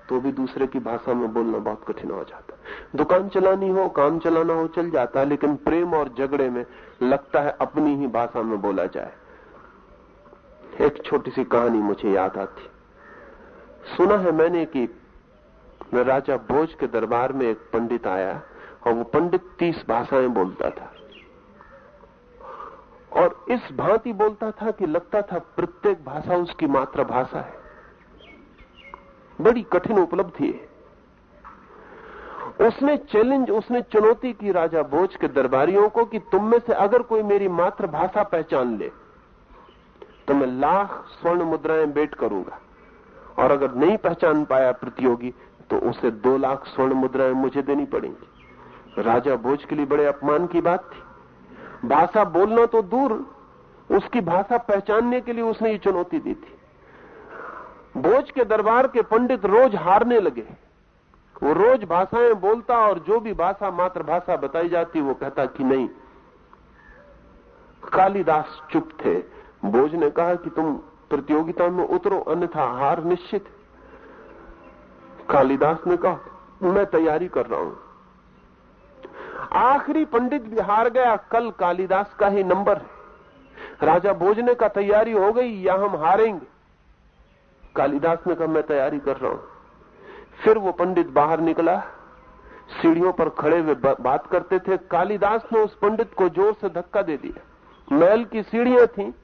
तो भी दूसरे की भाषा में बोलना बहुत कठिन हो जाता है। दुकान चलानी हो, काम चलाना हो, चल जाता है, लेकिन प्रेम और झगड़े में लगता है अपनी ही भाषा में बोला जाए। एक छोटी सी कहानी मुझे याद आती। सुना है मैंने कि राजा भोज के दरबार में एक पंडित आया, और वो पंडित 30 भाषाएं बोलता था, और इस भांति बोलता था कि लगता था प्रत्येक भाषा उसकी मातृभाषा है। बड़ी कठिन उपलब्धि है। उसने चुनौती की राजा भोज के दरबारियों को कि तुम में से अगर कोई मेरी मातृभाषा पहचान ले तो मैं 1,00,000 स्वर्ण मुद्राएं भेंट करूंगा, और अगर नहीं पहचान पाया प्रतियोगी तो उसे 2,00,000 स्वर्ण मुद्राएं मुझे देनी पड़ेंगी। राजा भोज के लिए बड़े अपमान की बात थी। भाषा बोलना तो दूर, उसकी भाषा पहचानने के लिए उसने ये चुनौती दी थी। भोज के दरबार के पंडित रोज हारने लगे। वो रोज भाषाएं बोलता, और जो भी भाषा मातृभाषा बताई जाती वो कहता कि नहीं। कालिदास चुप थे। भोज ने कहा कि तुम प्रतियोगिता में उतरो, अन्यथा हार निश्चित। कालिदास ने कहा मैं तैयारी कर रहा हूं। आखिरी पंडित भी हार गया। कल कालिदास का ही नंबर है। राजा भोज ने कहा तैयारी हो गई या हम हारेंगे। कालिदास ने कहा मैं तैयारी कर रहा हूं। फिर वो पंडित बाहर निकला। सीढ़ियों पर खड़े हुए बात करते थे। कालिदास ने उस पंडित को जोर से धक्का दे दिया। महल की सीढ़ियां थी,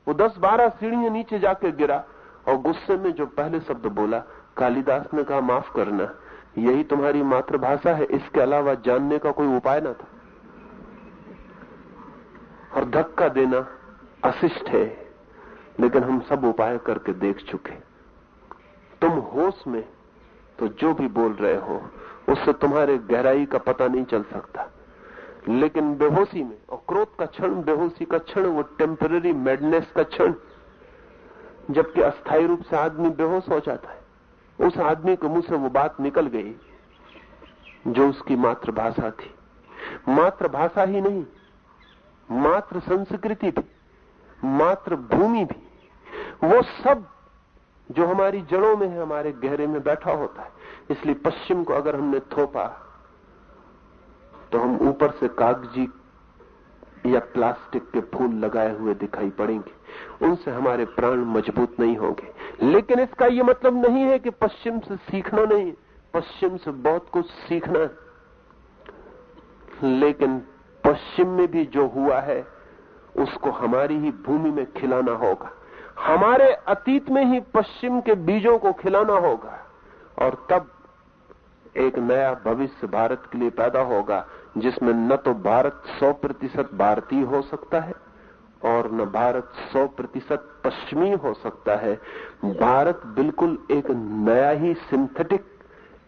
वो 10-12 सीढ़ियां नीचे जाकर गिरा, और गुस्से में जो पहले शब्द बोला, कालिदास ने कहा माफ करना, यही तुम्हारी मातृभाषा है, इसके अलावा जानने का कोई उपाय न था। और धक्का देना अशिष्ट है, लेकिन हम सब उपाय करके देख चुके। तुम होश में तो जो भी बोल रहे हो उससे तुम्हारे गहराई का पता नहीं चल सकता, लेकिन बेहोशी में, और क्रोध का क्षण, बेहोशी का क्षण, वो टेम्पररी मैडनेस का क्षण, जबकि अस्थायी रूप से आदमी बेहोश हो जाता है, उस आदमी के मुंह से वो बात निकल गई जो उसकी मातृभाषा थी। मातृभाषा ही नहीं, मातृ संस्कृति भी, मातृभूमि भी, वो सब जो हमारी जड़ों में है, हमारे गहरे में बैठा होता है। इसलिए पश्चिम को अगर हमने थोपा तो हम ऊपर से कागजी या प्लास्टिक के फूल लगाए हुए दिखाई पड़ेंगे, उनसे हमारे प्राण मजबूत नहीं होंगे। लेकिन इसका यह मतलब नहीं है कि पश्चिम से सीखना नहीं, पश्चिम से बहुत कुछ सीखना है। लेकिन पश्चिम में भी जो हुआ है उसको हमारी ही भूमि में खिलाना होगा। हमारे अतीत में ही पश्चिम के बीजों को खिलाना होगा, और तब एक नया भविष्य भारत के लिए पैदा होगा, जिसमें न तो भारत 100% भारतीय हो सकता है और न भारत 100% पश्चिमी हो सकता है। भारत बिल्कुल एक नया ही सिंथेटिक,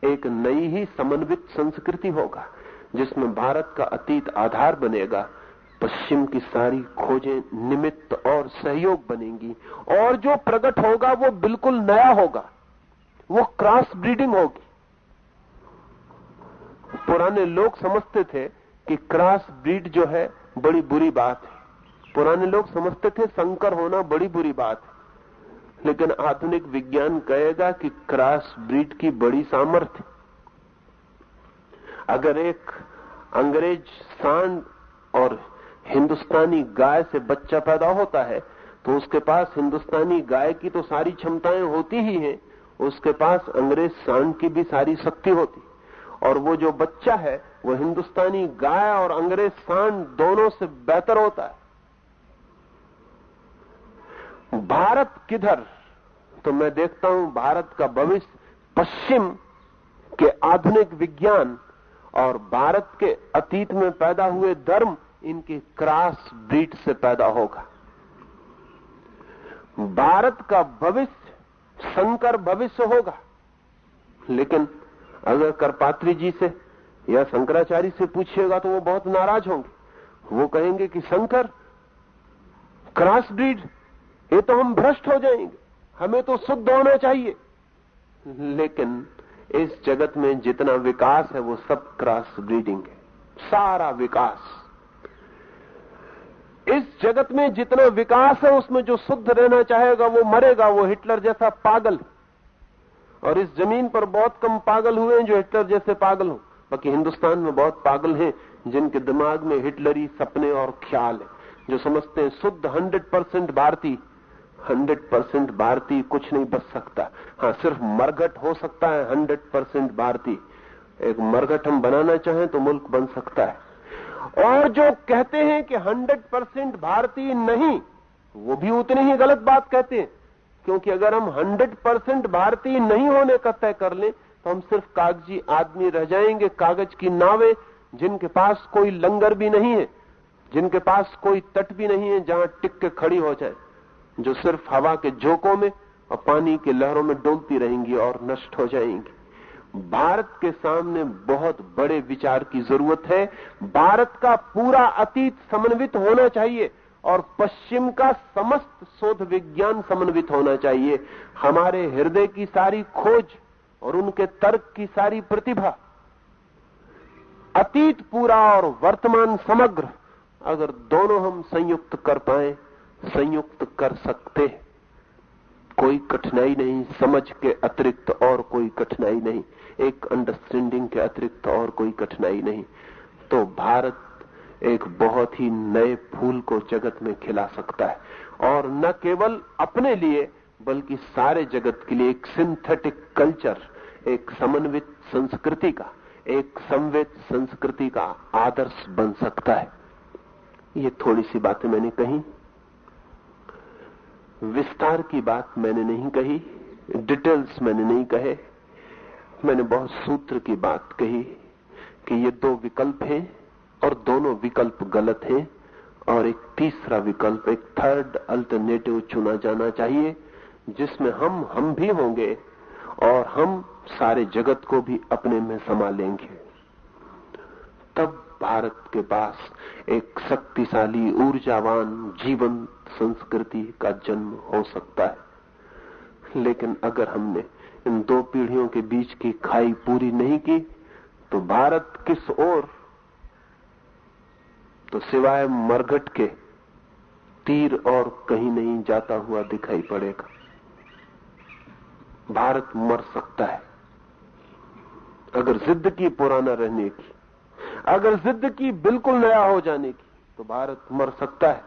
एक नई ही समन्वित संस्कृति होगा, जिसमें भारत का अतीत आधार बनेगा, पश्चिम की सारी खोजें निमित्त और सहयोग बनेंगी, और जो प्रकट होगा वो बिल्कुल नया होगा, वो क्रॉस ब्रीडिंग होगी। पुराने लोग समझते थे कि क्रॉस ब्रीड जो है बड़ी बुरी बात है। पुराने लोग समझते थे संकर होना बड़ी बुरी बात है, लेकिन आधुनिक विज्ञान कहेगा कि क्रॉस ब्रीड की बड़ी सामर्थ्य। अगर एक अंग्रेज सांड और हिंदुस्तानी गाय से बच्चा पैदा होता है तो उसके पास हिंदुस्तानी गाय की तो सारी क्षमताएं होती ही हैं, उसके पास अंग्रेज सांड की भी सारी शक्ति होती, और वो जो बच्चा है वो हिंदुस्तानी गाय और अंग्रेज सांड दोनों से बेहतर होता है। भारत किधर? तो मैं देखता हूं भारत का भविष्य पश्चिम के आधुनिक विज्ञान और भारत के अतीत में पैदा हुए धर्म, इनकी क्रॉस ब्रीड से पैदा होगा। भारत का भविष्य संकर भविष्य होगा। लेकिन अगर करपात्री जी से या शंकराचार्य से पूछिएगा तो वो बहुत नाराज होंगे। वो कहेंगे कि शंकर, क्रॉस ब्रीड, ये तो हम भ्रष्ट हो जाएंगे, हमें तो शुद्ध होना चाहिए। लेकिन इस जगत में जितना विकास है वो सब क्रॉस ब्रीडिंग है, सारा विकास। इस जगत में जितना विकास है उसमें जो शुद्ध रहना चाहेगा वो मरेगा, वो हिटलर जैसा पागल। और इस जमीन पर बहुत कम पागल हुए हैं जो हिटलर जैसे पागल हो। बाकी हिंदुस्तान में बहुत पागल हैं जिनके दिमाग में हिटलरी सपने और ख्याल है, जो समझते हैं शुद्ध 100% भारतीय, 100% भारतीय कुछ नहीं बच सकता। हाँ, सिर्फ मरघट हो सकता है 100% भारतीय। एक मरघट हम बनाना चाहें तो मुल्क बन सकता है। और जो कहते हैं कि 100% भारतीय नहीं, वो भी उतनी ही गलत बात कहते हैं, क्योंकि अगर हम 100% भारतीय नहीं होने का तय कर लें तो हम सिर्फ कागजी आदमी रह जाएंगे, कागज की नावें, जिनके पास कोई लंगर भी नहीं है, जिनके पास कोई तट भी नहीं है जहां टिक के खड़ी हो जाए, जो सिर्फ हवा के झोंकों में और पानी की लहरों में डोलती रहेंगी और नष्ट हो जाएंगी। भारत के सामने बहुत बड़े विचार की जरूरत है। भारत का पूरा अतीत समन्वित होना चाहिए और पश्चिम का समस्त शोध विज्ञान समन्वित होना चाहिए। हमारे हृदय की सारी खोज और उनके तर्क की सारी प्रतिभा, अतीत पूरा और वर्तमान समग्र, अगर दोनों हम संयुक्त कर पाए, संयुक्त कर सकते हैं। कोई कठिनाई नहीं, समझ के अतिरिक्त और कोई कठिनाई नहीं, एक अंडरस्टैंडिंग के अतिरिक्त और कोई कठिनाई नहीं। तो भारत एक बहुत ही नए फूल को जगत में खिला सकता है, और न केवल अपने लिए बल्कि सारे जगत के लिए एक सिंथेटिक कल्चर, एक समन्वित संस्कृति का, एक समवेत संस्कृति का आदर्श बन सकता है। ये थोड़ी सी बातें मैंने कही, विस्तार की बात मैंने नहीं कही, डिटेल्स मैंने नहीं कहे। मैंने बहुत सूत्र की बात कही कि ये दो विकल्प हैं और दोनों विकल्प गलत हैं, और एक तीसरा विकल्प, एक थर्ड अल्टरनेटिव चुना जाना चाहिए, जिसमें हम भी होंगे और हम सारे जगत को भी अपने में समा लेंगे। तब भारत के पास एक शक्तिशाली, ऊर्जावान, जीवंत संस्कृति का जन्म हो सकता है। लेकिन अगर हमने इन दो पीढ़ियों के बीच की खाई पूरी नहीं की तो भारत किस ओर, तो सिवाय मरघट के तीर और कहीं नहीं जाता हुआ दिखाई पड़ेगा। भारत मर सकता है अगर जिद की पुराना रहने की, अगर जिद की बिल्कुल नया हो जाने की, तो भारत मर सकता है।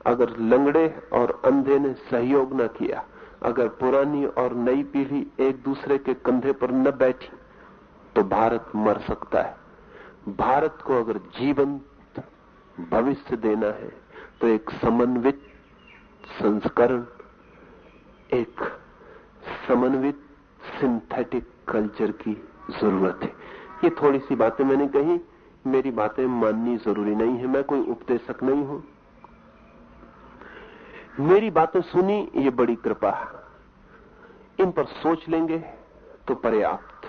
अगर लंगड़े और अंधे ने सहयोग न किया, अगर पुरानी और नई पीढ़ी एक दूसरे के कंधे पर न बैठी, तो भारत मर सकता है। भारत को अगर जीवंत भविष्य देना है तो एक समन्वित संस्करण, एक समन्वित सिंथेटिक कल्चर की जरूरत है। ये थोड़ी सी बातें मैंने कही, मेरी बातें माननी जरूरी नहीं है, मैं कोई उपदेशक नहीं हूं। मेरी बातें सुनी, ये बड़ी कृपा, इन पर सोच लेंगे तो पर्याप्त।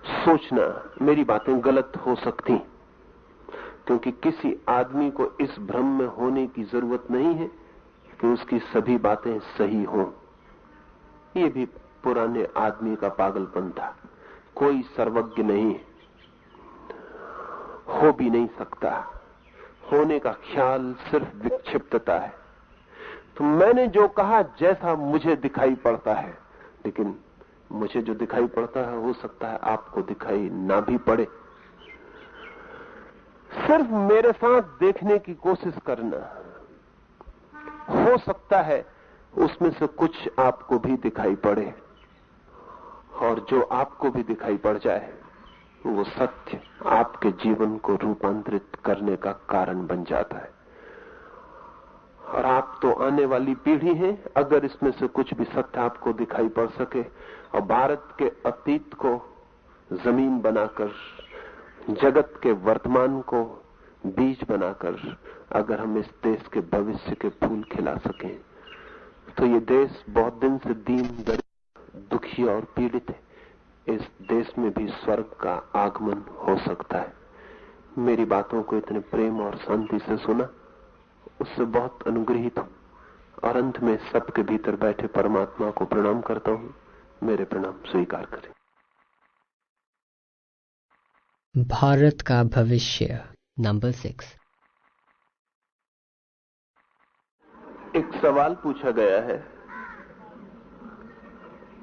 सोचना, मेरी बातें गलत हो सकती, क्योंकि किसी आदमी को इस भ्रम में होने की जरूरत नहीं है कि उसकी सभी बातें सही हों। ये भी पुराने आदमी का पागलपन था। कोई सर्वज्ञ नहीं है, हो भी नहीं सकता। होने का ख्याल सिर्फ विक्षिप्तता है। तो मैंने जो कहा जैसा मुझे दिखाई पड़ता है, लेकिन मुझे जो दिखाई पड़ता है हो सकता है आपको दिखाई ना भी पड़े। सिर्फ मेरे साथ देखने की कोशिश करना। हो सकता है उसमें से कुछ आपको भी दिखाई पड़े, और जो आपको भी दिखाई पड़ जाए वो सत्य आपके जीवन को रूपांतरित करने का कारण बन जाता है। और आप तो आने वाली पीढ़ी हैं, अगर इसमें से कुछ भी सत्य आपको दिखाई पड़ सके और भारत के अतीत को जमीन बनाकर, जगत के वर्तमान को बीज बनाकर अगर हम इस देश के भविष्य के फूल खिला सकें, तो ये देश बहुत दिन से दीन दरिद्र, दुखी और पीड़ित है। इस देश में भी स्वर्ग का आगमन हो सकता है। मेरी बातों को इतने प्रेम और शांति से सुना, उससे बहुत अनुग्रहित हूं, और अंत में सबके भीतर बैठे परमात्मा को प्रणाम करता हूं। मेरे प्रणाम स्वीकार करें। भारत का भविष्य नंबर 6। एक सवाल पूछा गया है,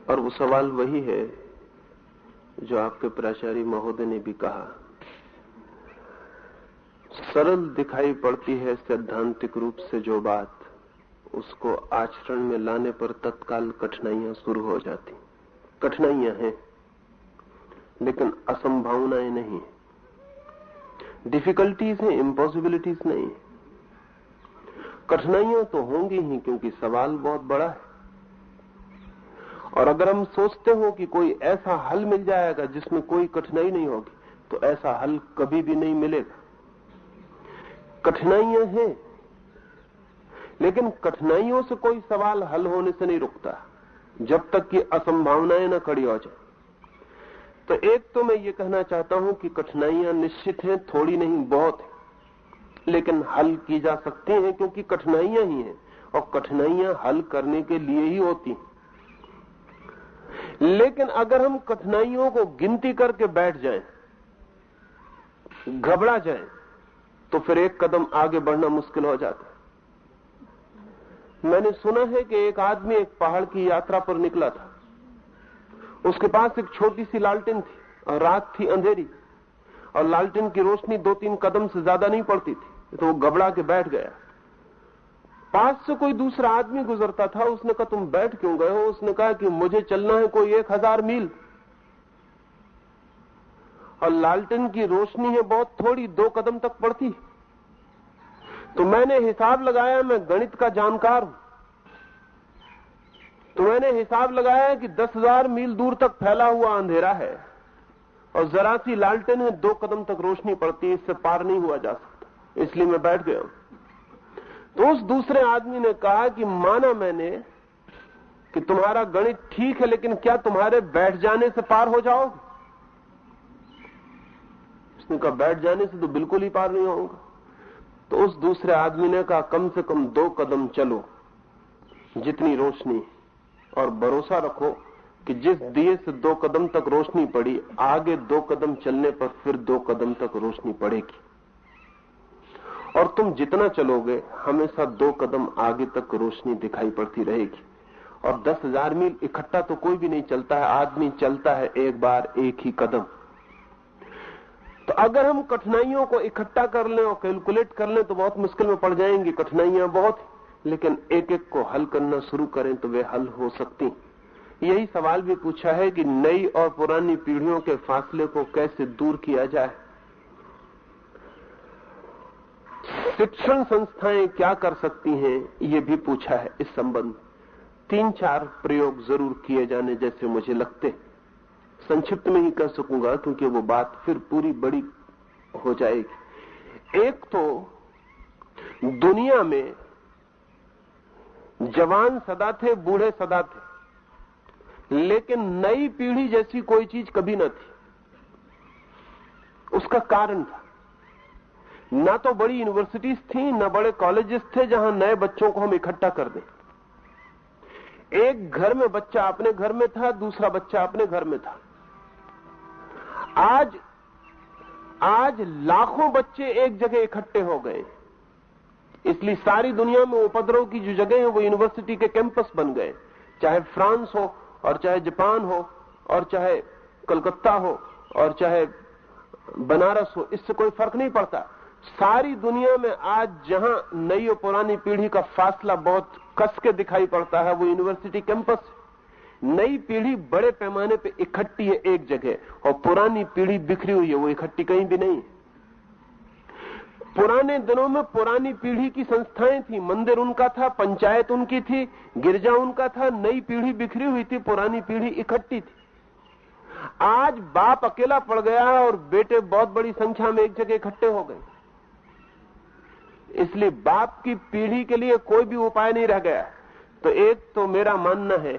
और वो सवाल वही है जो आपके प्राचार्य महोदय ने भी कहा। सरल दिखाई पड़ती है सैद्धांतिक रूप से जो बात, उसको आचरण में लाने पर तत्काल कठिनाइयां शुरू हो जाती। कठिनाइयां हैं, लेकिन असंभावनाएं नहीं। डिफिकल्टीज हैं, इम्पॉसिबिलिटीज नहीं। कठिनाइयां तो होंगी ही, क्योंकि सवाल बहुत बड़ा है। और अगर हम सोचते हो कि कोई ऐसा हल मिल जाएगा जिसमें कोई कठिनाई नहीं होगी, तो ऐसा हल कभी भी नहीं मिलेगा। कठिनाइयां हैं, लेकिन कठिनाइयों से कोई सवाल हल होने से नहीं रुकता, जब तक कि असंभावनाएं न खड़ी हो जाए। तो एक तो मैं ये कहना चाहता हूं कि कठिनाइयां निश्चित हैं, थोड़ी नहीं बहुत है, लेकिन हल की जा सकती हैं, क्योंकि कठिनाइयां ही हैं, और कठिनाइयां हल करने के लिए ही होती हैं। लेकिन अगर हम कठिनाइयों को गिनती करके बैठ जाएं, घबरा जाएं, तो फिर एक कदम आगे बढ़ना मुश्किल हो जाता है। मैंने सुना है कि एक आदमी एक पहाड़ की यात्रा पर निकला था। उसके पास एक छोटी सी लालटेन थी, और रात थी अंधेरी, और लालटेन की रोशनी 2-3 कदम से ज्यादा नहीं पड़ती थी। तो वो घबरा के बैठ गया। पास से कोई दूसरा आदमी गुजरता था। उसने कहा, तुम बैठ क्यों गए हो? उसने कहा कि मुझे चलना है कोई 1000 मील, और लालटेन की रोशनी है बहुत थोड़ी, 2 कदम तक पड़ती। तो मैंने हिसाब लगाया, मैं गणित का जानकार हूं, तो मैंने हिसाब लगाया कि 10,000 मील दूर तक फैला हुआ अंधेरा है, और जरा सी लालटेन है, 2 कदम तक रोशनी पड़ती है, इससे पार नहीं हुआ जा सकता, इसलिए मैं बैठ गया। तो उस दूसरे आदमी ने कहा कि माना मैंने कि तुम्हारा गणित ठीक है, लेकिन क्या तुम्हारे बैठ जाने से पार हो जाओगे? उसने कहा, बैठ जाने से तो बिल्कुल ही पार नहीं होगा। तो उस दूसरे आदमी ने कहा, कम से कम 2 कदम चलो, जितनी रोशनी, और भरोसा रखो कि जिस दिए से 2 कदम तक रोशनी पड़ी, आगे 2 कदम चलने पर फिर 2 कदम तक रोशनी पड़ेगी, और तुम जितना चलोगे हमेशा 2 कदम आगे तक रोशनी दिखाई पड़ती रहेगी। और 10,000 मील इकट्ठा तो कोई भी नहीं चलता है, आदमी चलता है एक बार एक ही कदम। तो अगर हम कठिनाइयों को इकट्ठा कर लें और कैलकुलेट कर लें तो बहुत मुश्किल में पड़ जाएंगे। कठिनाइयां बहुत, लेकिन एक एक को हल करना शुरू करें तो वे हल हो सकती। यही सवाल भी पूछा है कि नई और पुरानी पीढ़ियों के फासले को कैसे दूर किया जाए। शिक्षण संस्थाएं क्या कर सकती हैं, ये भी पूछा है। इस संबंध 3-4 प्रयोग जरूर किए जाने जैसे मुझे लगते। संक्षिप्त में ही कर सकूंगा, क्योंकि वो बात फिर पूरी बड़ी हो जाएगी। एक तो दुनिया में जवान सदा थे, बूढ़े सदा थे, लेकिन नई पीढ़ी जैसी कोई चीज कभी न थी। उसका कारण था, ना तो बड़ी यूनिवर्सिटीज थी, ना बड़े कॉलेजेस थे जहां नए बच्चों को हम इकट्ठा कर दें। एक घर में बच्चा अपने घर में था, दूसरा बच्चा अपने घर में था। आज लाखों बच्चे एक जगह इकट्ठे हो गए, इसलिए सारी दुनिया में उपद्रव की जो जगह है वो यूनिवर्सिटी के कैंपस बन गए। चाहे फ्रांस हो, और चाहे जापान हो, और चाहे कलकत्ता हो, और चाहे बनारस हो, इससे कोई फर्क नहीं पड़ता। सारी दुनिया में आज जहां नई और पुरानी पीढ़ी का फासला बहुत कस के दिखाई पड़ता है वो यूनिवर्सिटी कैंपस। नई पीढ़ी बड़े पैमाने पे इकट्ठी है एक जगह और पुरानी पीढ़ी बिखरी हुई है, वो इकट्ठी कहीं भी नहीं। पुराने दिनों में पुरानी पीढ़ी की संस्थाएं थी, मंदिर उनका था, पंचायत उनकी थी, गिरजा उनका था, नई पीढ़ी बिखरी हुई थी, पुरानी पीढ़ी इकट्ठी थी। आज बाप अकेला पड़ गया है और बेटे बहुत बड़ी संख्या में एक जगह इकट्ठे हो गए। इसलिए बाप की पीढ़ी के लिए कोई भी उपाय नहीं रह गया। तो एक तो मेरा मानना है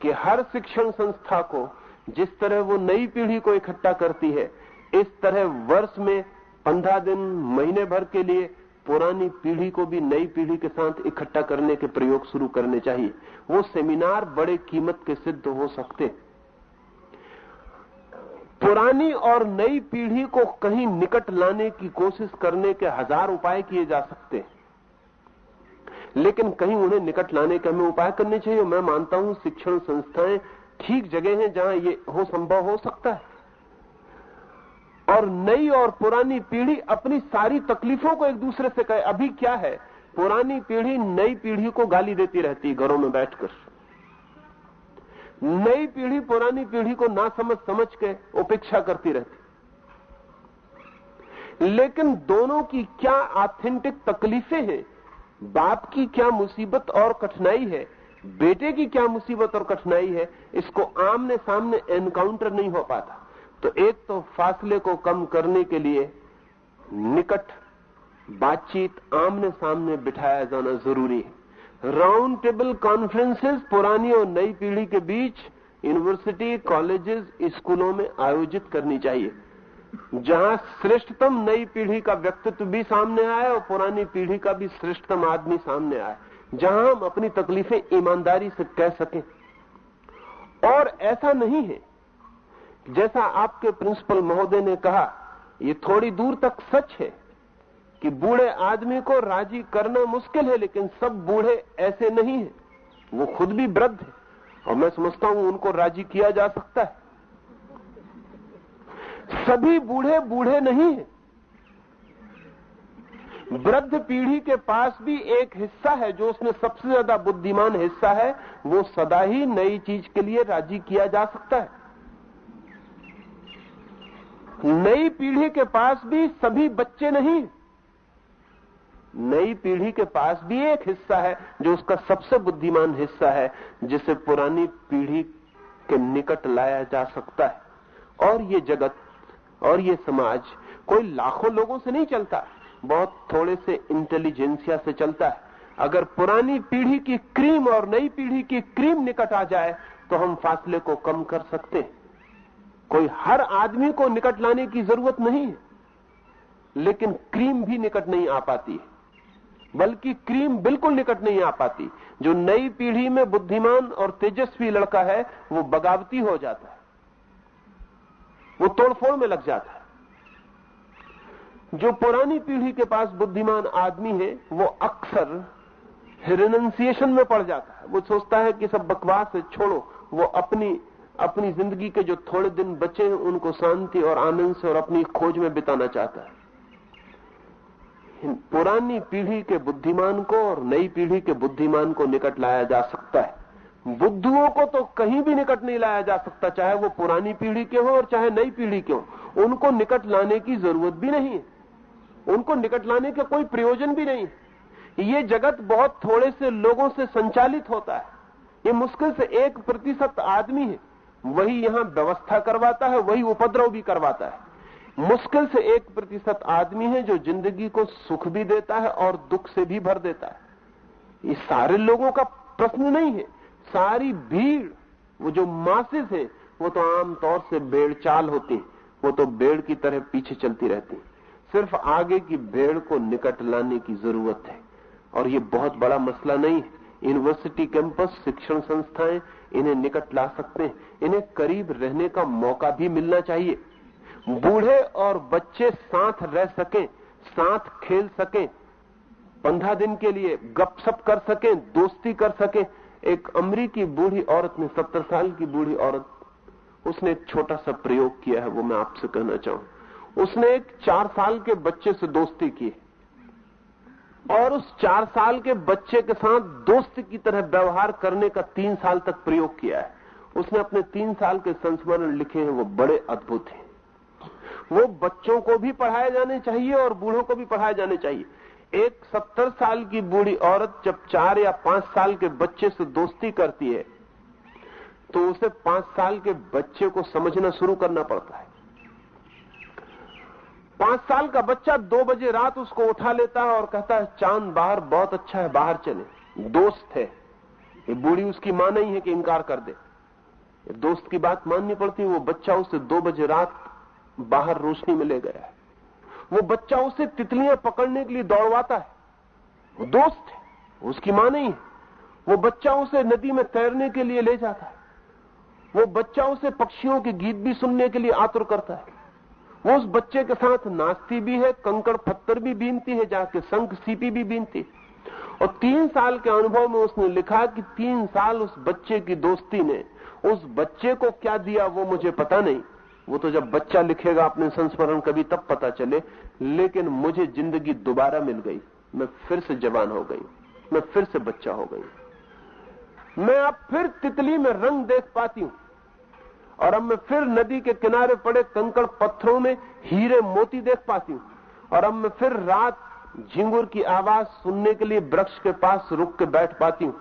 कि हर शिक्षण संस्था को जिस तरह वो नई पीढ़ी को इकट्ठा करती है, इस तरह वर्ष में 15 दिन, महीने भर के लिए पुरानी पीढ़ी को भी नई पीढ़ी के साथ इकट्ठा करने के प्रयोग शुरू करने चाहिए। वो सेमिनार बड़े कीमत के सिद्ध हो सकते। पुरानी और नई पीढ़ी को कहीं निकट लाने की कोशिश करने के 1000 उपाय किए जा सकते हैं, लेकिन कहीं उन्हें निकट लाने के हमें उपाय करने चाहिए। मैं मानता हूं शिक्षण संस्थाएं ठीक जगह हैं जहां ये संभव हो सकता है। और नई और पुरानी पीढ़ी अपनी सारी तकलीफों को एक दूसरे से कहे। अभी क्या है, पुरानी पीढ़ी नई पीढ़ी को गाली देती रहती घरों में बैठकर, नई पीढ़ी पुरानी पीढ़ी को ना समझ के उपेक्षा करती रहती। लेकिन दोनों की क्या ऑथेंटिक तकलीफें हैं, बाप की क्या मुसीबत और कठिनाई है, बेटे की क्या मुसीबत और कठिनाई है, इसको आमने सामने एनकाउंटर नहीं हो पाता। तो एक तो फासले को कम करने के लिए निकट बातचीत, आमने सामने बिठाया जाना जरूरी है। राउंड टेबल कॉन्फ्रेंसेस पुरानी और नई पीढ़ी के बीच यूनिवर्सिटी, कॉलेजेस, स्कूलों में आयोजित करनी चाहिए, जहां श्रेष्ठतम नई पीढ़ी का व्यक्तित्व भी सामने आए और पुरानी पीढ़ी का भी श्रेष्ठतम आदमी सामने आए, जहां हम अपनी तकलीफें ईमानदारी से कह सकें। और ऐसा नहीं है जैसा आपके प्रिंसिपल महोदय ने कहा, ये थोड़ी दूर तक सच है कि बूढ़े आदमी को राजी करना मुश्किल है, लेकिन सब बूढ़े ऐसे नहीं हैं। वो खुद भी वृद्ध है और मैं समझता हूं उनको राजी किया जा सकता है। सभी बूढ़े बूढ़े नहीं हैं। वृद्ध पीढ़ी के पास भी एक हिस्सा है जो उसमें सबसे ज्यादा बुद्धिमान हिस्सा है, वो सदा ही नई चीज के लिए राजी किया जा सकता है। नई पीढ़ी के पास भी सभी बच्चे नहीं, नई पीढ़ी के पास भी एक हिस्सा है जो उसका सबसे बुद्धिमान हिस्सा है, जिसे पुरानी पीढ़ी के निकट लाया जा सकता है। और ये जगत और ये समाज कोई लाखों लोगों से नहीं चलता, बहुत थोड़े से इंटेलिजेंसिया से चलता है। अगर पुरानी पीढ़ी की क्रीम और नई पीढ़ी की क्रीम निकट आ जाए तो हम फासले को कम कर सकते हैं। कोई हर आदमी को निकट लाने की जरूरत नहीं है, लेकिन क्रीम भी निकट नहीं आ पाती है, बल्कि क्रीम बिल्कुल निकट नहीं आ पाती। जो नई पीढ़ी में बुद्धिमान और तेजस्वी लड़का है वो बगावती हो जाता है, वो तोड़फोड़ में लग जाता है। जो पुरानी पीढ़ी के पास बुद्धिमान आदमी है वो अक्सर रिनंसिएशन में पड़ जाता है। वो सोचता है कि सब बकवास है, छोड़ो। वो अपनी जिंदगी के जो थोड़े दिन बचे हैं उनको शांति और आनंद से और अपनी खोज में बिताना चाहता है। पुरानी पीढ़ी के बुद्धिमान को और नई पीढ़ी के बुद्धिमान को निकट लाया जा सकता है। बुद्धुओं को तो कहीं भी निकट नहीं लाया जा सकता, चाहे वो पुरानी पीढ़ी के हो और चाहे नई पीढ़ी के हो। उनको निकट लाने की जरूरत भी नहीं है, उनको निकट लाने का कोई प्रयोजन भी नहीं। ये जगत बहुत थोड़े से लोगों से संचालित होता है। ये मुश्किल से 1% आदमी है, वही यहां व्यवस्था करवाता है, वही उपद्रव भी करवाता है। मुश्किल से 1% आदमी है जो जिंदगी को सुख भी देता है और दुख से भी भर देता है। ये सारे लोगों का प्रश्न नहीं है। सारी भीड़, वो जो मासेस है, वो तो आमतौर से भेड़ चाल होती है, वो तो भेड़ की तरह पीछे चलती रहती है। सिर्फ आगे की भेड़ को निकट लाने की जरूरत है, और ये बहुत बड़ा मसला नहीं है। यूनिवर्सिटी कैंपस, शिक्षण संस्थाएं इन्हें निकट ला सकते हैं। इन्हें करीब रहने का मौका भी मिलना चाहिए। बूढ़े और बच्चे साथ रह सकें, साथ खेल सकें, 15 दिन के लिए गपशप कर सकें, दोस्ती कर सकें। एक अमरीकी बूढ़ी औरत ने, 70 साल की बूढ़ी औरत, उसने एक छोटा सा प्रयोग किया है, वो मैं आपसे कहना चाहूं। उसने एक 4 साल के बच्चे से दोस्ती की। और उस 4 साल के बच्चे के साथ दोस्त की तरह व्यवहार करने का 3 साल तक प्रयोग किया है। उसने अपने 3 साल के संस्मरण लिखे हैं, वो बड़े अद्भुत हैं। वो बच्चों को भी पढ़ाए जाने चाहिए और बूढ़ों को भी पढ़ाए जाने चाहिए। एक 70 साल की बूढ़ी औरत जब 4 या 5 साल के बच्चे से दोस्ती करती है तो उसे 5 साल के बच्चे को समझना शुरू करना पड़ता है। 5 साल का बच्चा 2 बजे रात उसको उठा लेता है और कहता है चांद बाहर बहुत अच्छा है, बाहर चले। दोस्त है, ये बूढ़ी उसकी मां नहीं है कि इनकार कर दे, दोस्त की बात माननी पड़ती है। वो बच्चा उसे 2 बजे रात बाहर रोशनी में ले गया है। वो बच्चा उसे तितलियां पकड़ने के लिए दौड़वाता है, वो दोस्त है, उसकी मां नहीं है। वो बच्चा उसे नदी में तैरने के लिए ले जाता है। वो बच्चा उसे पक्षियों के गीत भी सुनने के लिए आतुर करता है। वो उस बच्चे के साथ नाचती भी है, कंकड़ पत्थर भी बीनती है, जाके शंख सीपी भी बीनती। और 3 साल के अनुभव में उसने लिखा कि 3 साल उस बच्चे की दोस्ती ने उस बच्चे को क्या दिया वो मुझे पता नहीं, वो तो जब बच्चा लिखेगा अपने संस्मरण कभी तब पता चले। लेकिन मुझे जिंदगी दोबारा मिल गई, मैं फिर से जवान हो गई, मैं फिर से बच्चा हो गई। मैं अब फिर तितली में रंग देख पाती हूं और अब मैं फिर नदी के किनारे पड़े कंकड़ पत्थरों में हीरे मोती देख पाती हूं। और अब मैं फिर रात झिंगुर की आवाज सुनने के लिए वृक्ष के पास रुक के बैठ पाती हूं।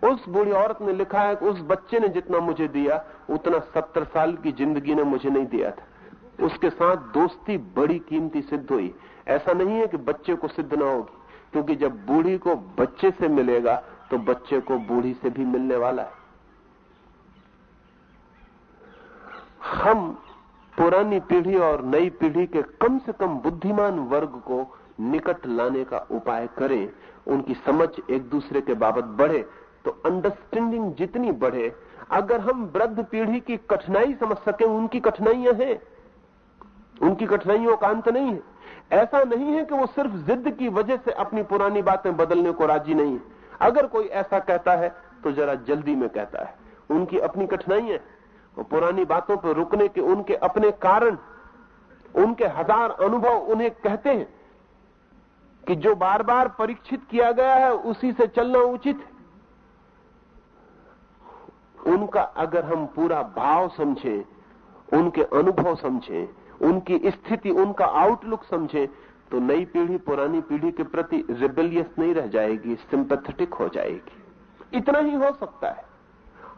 उस बूढ़ी औरत ने लिखा है कि उस बच्चे ने जितना मुझे दिया उतना 70 साल की जिंदगी ने मुझे नहीं दिया था। उसके साथ दोस्ती बड़ी कीमती सिद्ध हुई। ऐसा नहीं है कि बच्चे को सिद्ध ना होगी, क्योंकि जब बूढ़ी को बच्चे से मिलेगा तो बच्चे को बूढ़ी से भी मिलने वाला है। हम पुरानी पीढ़ी और नई पीढ़ी के कम से कम बुद्धिमान वर्ग को निकट लाने का उपाय करें, उनकी समझ एक दूसरे के बाबत बढ़े, तो अंडरस्टैंडिंग जितनी बढ़े, अगर हम वृद्ध पीढ़ी की कठिनाई समझ सकें, उनकी कठिनाइयां हैं, उनकी कठिनाइयों का अंत नहीं है। ऐसा नहीं है कि वो सिर्फ जिद की वजह से अपनी पुरानी बातें बदलने को राजी नहीं है। अगर कोई ऐसा कहता है तो जरा जल्दी में कहता है, उनकी अपनी कठिनाइयां, वो पुरानी बातों पर रुकने के उनके अपने कारण, उनके 1000 अनुभव उन्हें कहते हैं कि जो बार बार परीक्षित किया गया है उसी से चलना उचित है। उनका अगर हम पूरा भाव समझें, उनके अनुभव समझें, उनकी स्थिति, उनका आउटलुक समझें, तो नई पीढ़ी पुरानी पीढ़ी के प्रति रिबेलियस नहीं रह जाएगी, सिंपैथेटिक हो जाएगी। इतना ही हो सकता है,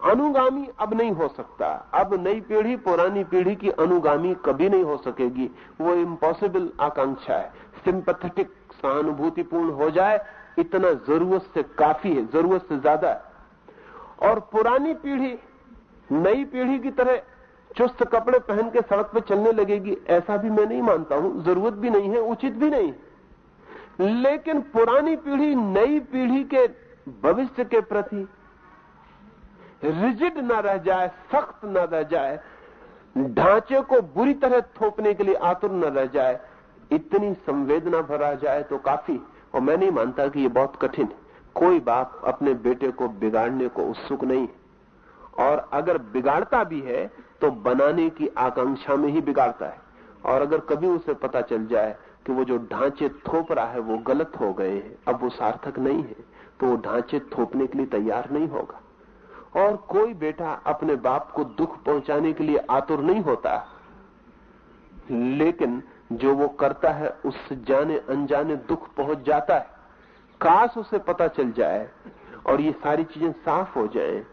अनुगामी अब नहीं हो सकता। अब नई पीढ़ी पुरानी पीढ़ी की अनुगामी कभी नहीं हो सकेगी, वो इम्पॉसिबल आकांक्षा है। सिंपैथेटिक, सहानुभूतिपूर्ण हो जाए, इतना जरूरत से काफी है, जरूरत से ज्यादा है। और पुरानी पीढ़ी नई पीढ़ी की तरह चुस्त कपड़े पहन के सड़क पर चलने लगेगी, ऐसा भी मैं नहीं मानता हूं, जरूरत भी नहीं है, उचित भी नहीं। लेकिन पुरानी पीढ़ी नई पीढ़ी के भविष्य के प्रति रिजिड न रह जाए, सख्त न रह जाए, ढांचे को बुरी तरह थोपने के लिए आतुर न रह जाए, इतनी संवेदना भरा जाए तो काफी। और मैं नहीं मानता कि ये बहुत कठिन है। कोई बाप अपने बेटे को बिगाड़ने को उत्सुक नहीं है, और अगर बिगाड़ता भी है तो बनाने की आकांक्षा में ही बिगाड़ता है। और अगर कभी उसे पता चल जाए कि वो जो ढांचे थोप रहा है वो गलत हो गए हैं, अब वो सार्थक नहीं है, तो वो ढांचे थोपने के लिए तैयार नहीं होगा। और कोई बेटा अपने बाप को दुख पहुंचाने के लिए आतुर नहीं होता, लेकिन जो वो करता है उससे जाने अनजाने दुख पहुंच जाता है। काश उसे पता चल जाए और ये सारी चीजें साफ हो जाएं,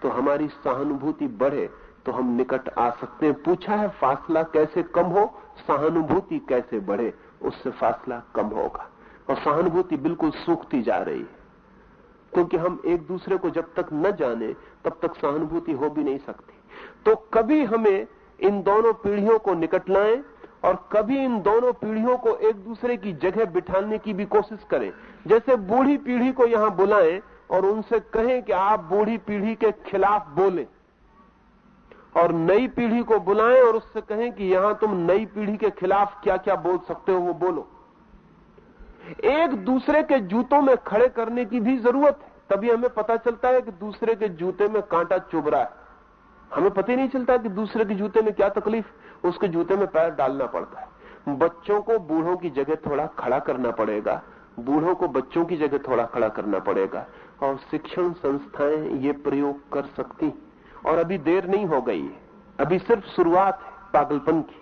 तो हमारी सहानुभूति बढ़े, तो हम निकट आ सकते हैं। पूछा है फासला कैसे कम हो, सहानुभूति कैसे बढ़े, उससे फासला कम होगा। और सहानुभूति बिल्कुल सूखती जा रही है, क्योंकि हम एक दूसरे को जब तक न जाने तब तक सहानुभूति हो भी नहीं सकती। तो कभी हमें इन दोनों पीढ़ियों को निकट लाएं और कभी इन दोनों पीढ़ियों को एक दूसरे की जगह बिठाने की भी कोशिश करें। जैसे बूढ़ी पीढ़ी को यहां बुलाएं और उनसे कहें कि आप बूढ़ी पीढ़ी के खिलाफ बोलें, और नई पीढ़ी को बुलाएं और उससे कहें कि यहां तुम नई पीढ़ी के खिलाफ क्या क्या बोल सकते हो वो बोलो। एक दूसरे के जूतों में खड़े करने की भी जरूरत है, तभी हमें पता चलता है कि दूसरे के जूते में कांटा चुभ रहा है। हमें पता ही नहीं चलता कि दूसरे के जूते में क्या तकलीफ, उसके जूते में पैर डालना पड़ता है। बच्चों को बूढ़ों की जगह थोड़ा खड़ा करना पड़ेगा, बूढ़ों को बच्चों की जगह थोड़ा खड़ा करना पड़ेगा, और शिक्षण संस्थाएं ये प्रयोग कर सकती। और अभी देर नहीं हो गई है, अभी सिर्फ शुरुआत है पागलपन की।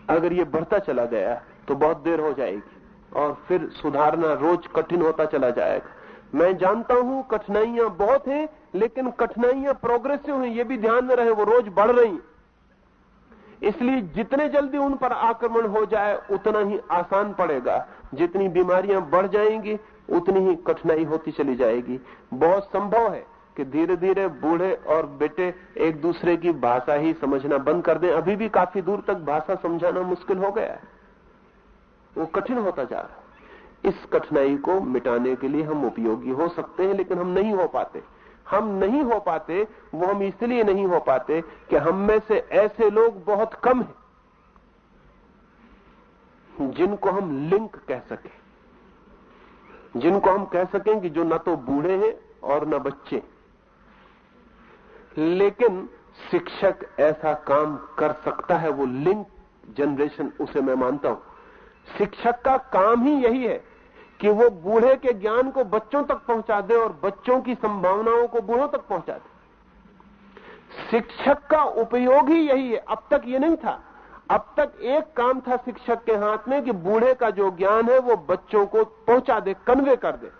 अगर ये बढ़ता चला गया तो बहुत देर हो जाएगी और फिर सुधारना रोज कठिन होता चला जाएगा। मैं जानता हूं कठिनाइयां बहुत हैं, लेकिन कठिनाइयां प्रोग्रेसिव हैं, ये भी ध्यान में रहे, वो रोज बढ़ रही हैं। इसलिए जितने जल्दी उन पर आक्रमण हो जाए उतना ही आसान पड़ेगा। जितनी बीमारियां बढ़ जाएंगी उतनी ही कठिनाई होती चली जाएगी। बहुत संभव है कि धीरे धीरे बूढ़े और बेटे एक दूसरे की भाषा ही समझना बंद कर दें। अभी भी काफी दूर तक भाषा समझाना मुश्किल हो गया है, वो कठिन होता जा रहा है। इस कठिनाई को मिटाने के लिए हम उपयोगी हो सकते हैं, लेकिन हम नहीं हो पाते। हम नहीं हो पाते, वो हम इसलिए नहीं हो पाते कि हम में से ऐसे लोग बहुत कम हैं जिनको हम लिंक कह सकें, जिनको हम कह सकें कि जो न तो बूढ़े हैं और न बच्चे। लेकिन शिक्षक ऐसा काम कर सकता है, वो लिंक जनरेशन, उसे मैं मानता हूं। शिक्षक का काम ही यही है कि वो बूढ़े के ज्ञान को बच्चों तक पहुंचा दे और बच्चों की संभावनाओं को बूढ़ों तक पहुंचा दे। शिक्षक का उपयोग ही यही है। अब तक ये नहीं था। अब तक एक काम था शिक्षक के हाथ में कि बूढ़े का जो ज्ञान है वो बच्चों को पहुंचा दे, कन्वे कर दे।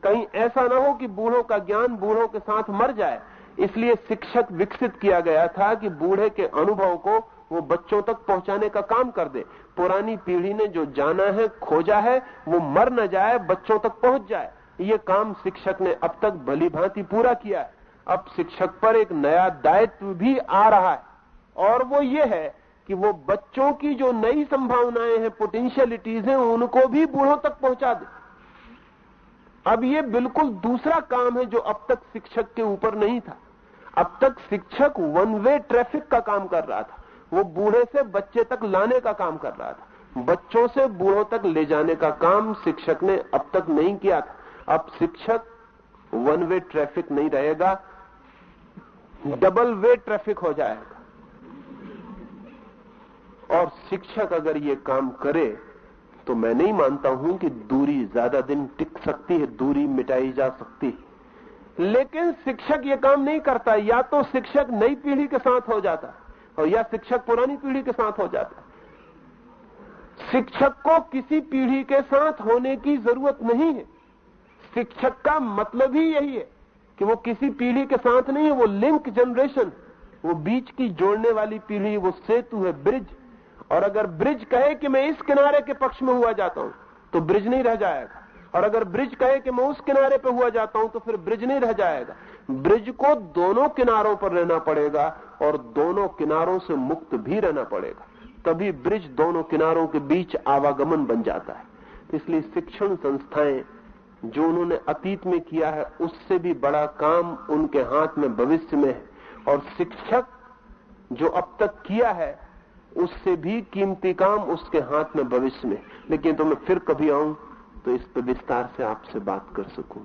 कहीं ऐसा ना हो कि बूढ़ों का ज्ञान बूढ़ों के साथ मर जाए। इसलिए शिक्षक विकसित किया गया था कि बूढ़े के अनुभव को वो बच्चों तक पहुंचाने का काम कर दे। पुरानी पीढ़ी ने जो जाना है, खोजा है, वो मर न जाए, बच्चों तक पहुंच जाए। ये काम शिक्षक ने अब तक भली भांति पूरा किया है। अब शिक्षक पर एक नया दायित्व भी आ रहा है, और वो ये है कि वो बच्चों की जो नई संभावनाएं हैं, पोटेंशियलिटीज हैं, उनको भी बूढ़ों तक पहुंचा दे। अब ये बिल्कुल दूसरा काम है जो अब तक शिक्षक के ऊपर नहीं था। अब तक शिक्षक वन वे ट्रैफिक का काम कर रहा था, वो बूढ़े से बच्चे तक लाने का काम कर रहा था। बच्चों से बूढ़ों तक ले जाने का काम शिक्षक ने अब तक नहीं किया था। अब शिक्षक वन वे ट्रैफिक नहीं रहेगा, डबल वे ट्रैफिक हो जाएगा। और शिक्षक अगर ये काम करे तो मैं नहीं मानता हूं कि दूरी ज्यादा दिन टिक सकती है, दूरी मिटाई जा सकती है। लेकिन शिक्षक ये काम नहीं करता। या तो शिक्षक नई पीढ़ी के साथ हो जाता और या शिक्षक पुरानी पीढ़ी के साथ हो जाता। शिक्षक को किसी पीढ़ी के साथ होने की जरूरत नहीं है। शिक्षक का मतलब ही यही है कि वो किसी पीढ़ी के साथ नहीं है, वो लिंक जनरेशन, वो बीच की जोड़ने वाली पीढ़ी, वो सेतु है, ब्रिज। और अगर ब्रिज कहे कि मैं इस किनारे के पक्ष में हुआ जाता हूं तो ब्रिज नहीं रह जाएगा, और अगर ब्रिज कहे कि मैं उस किनारे पे हुआ जाता हूं तो फिर ब्रिज नहीं रह जाएगा। ब्रिज को दोनों किनारों पर रहना पड़ेगा और दोनों किनारों से मुक्त भी रहना पड़ेगा, तभी ब्रिज दोनों किनारों के बीच आवागमन बन जाता है। इसलिए शिक्षण संस्थाएं जो उन्होंने अतीत में किया है उससे भी बड़ा काम उनके हाथ में भविष्य में है, और शिक्षक जो अब तक किया है उससे भी कीमती काम उसके हाथ में भविष्य में। लेकिन तो मैं फिर कभी आऊं तो इस पर विस्तार से आपसे बात कर सकूं।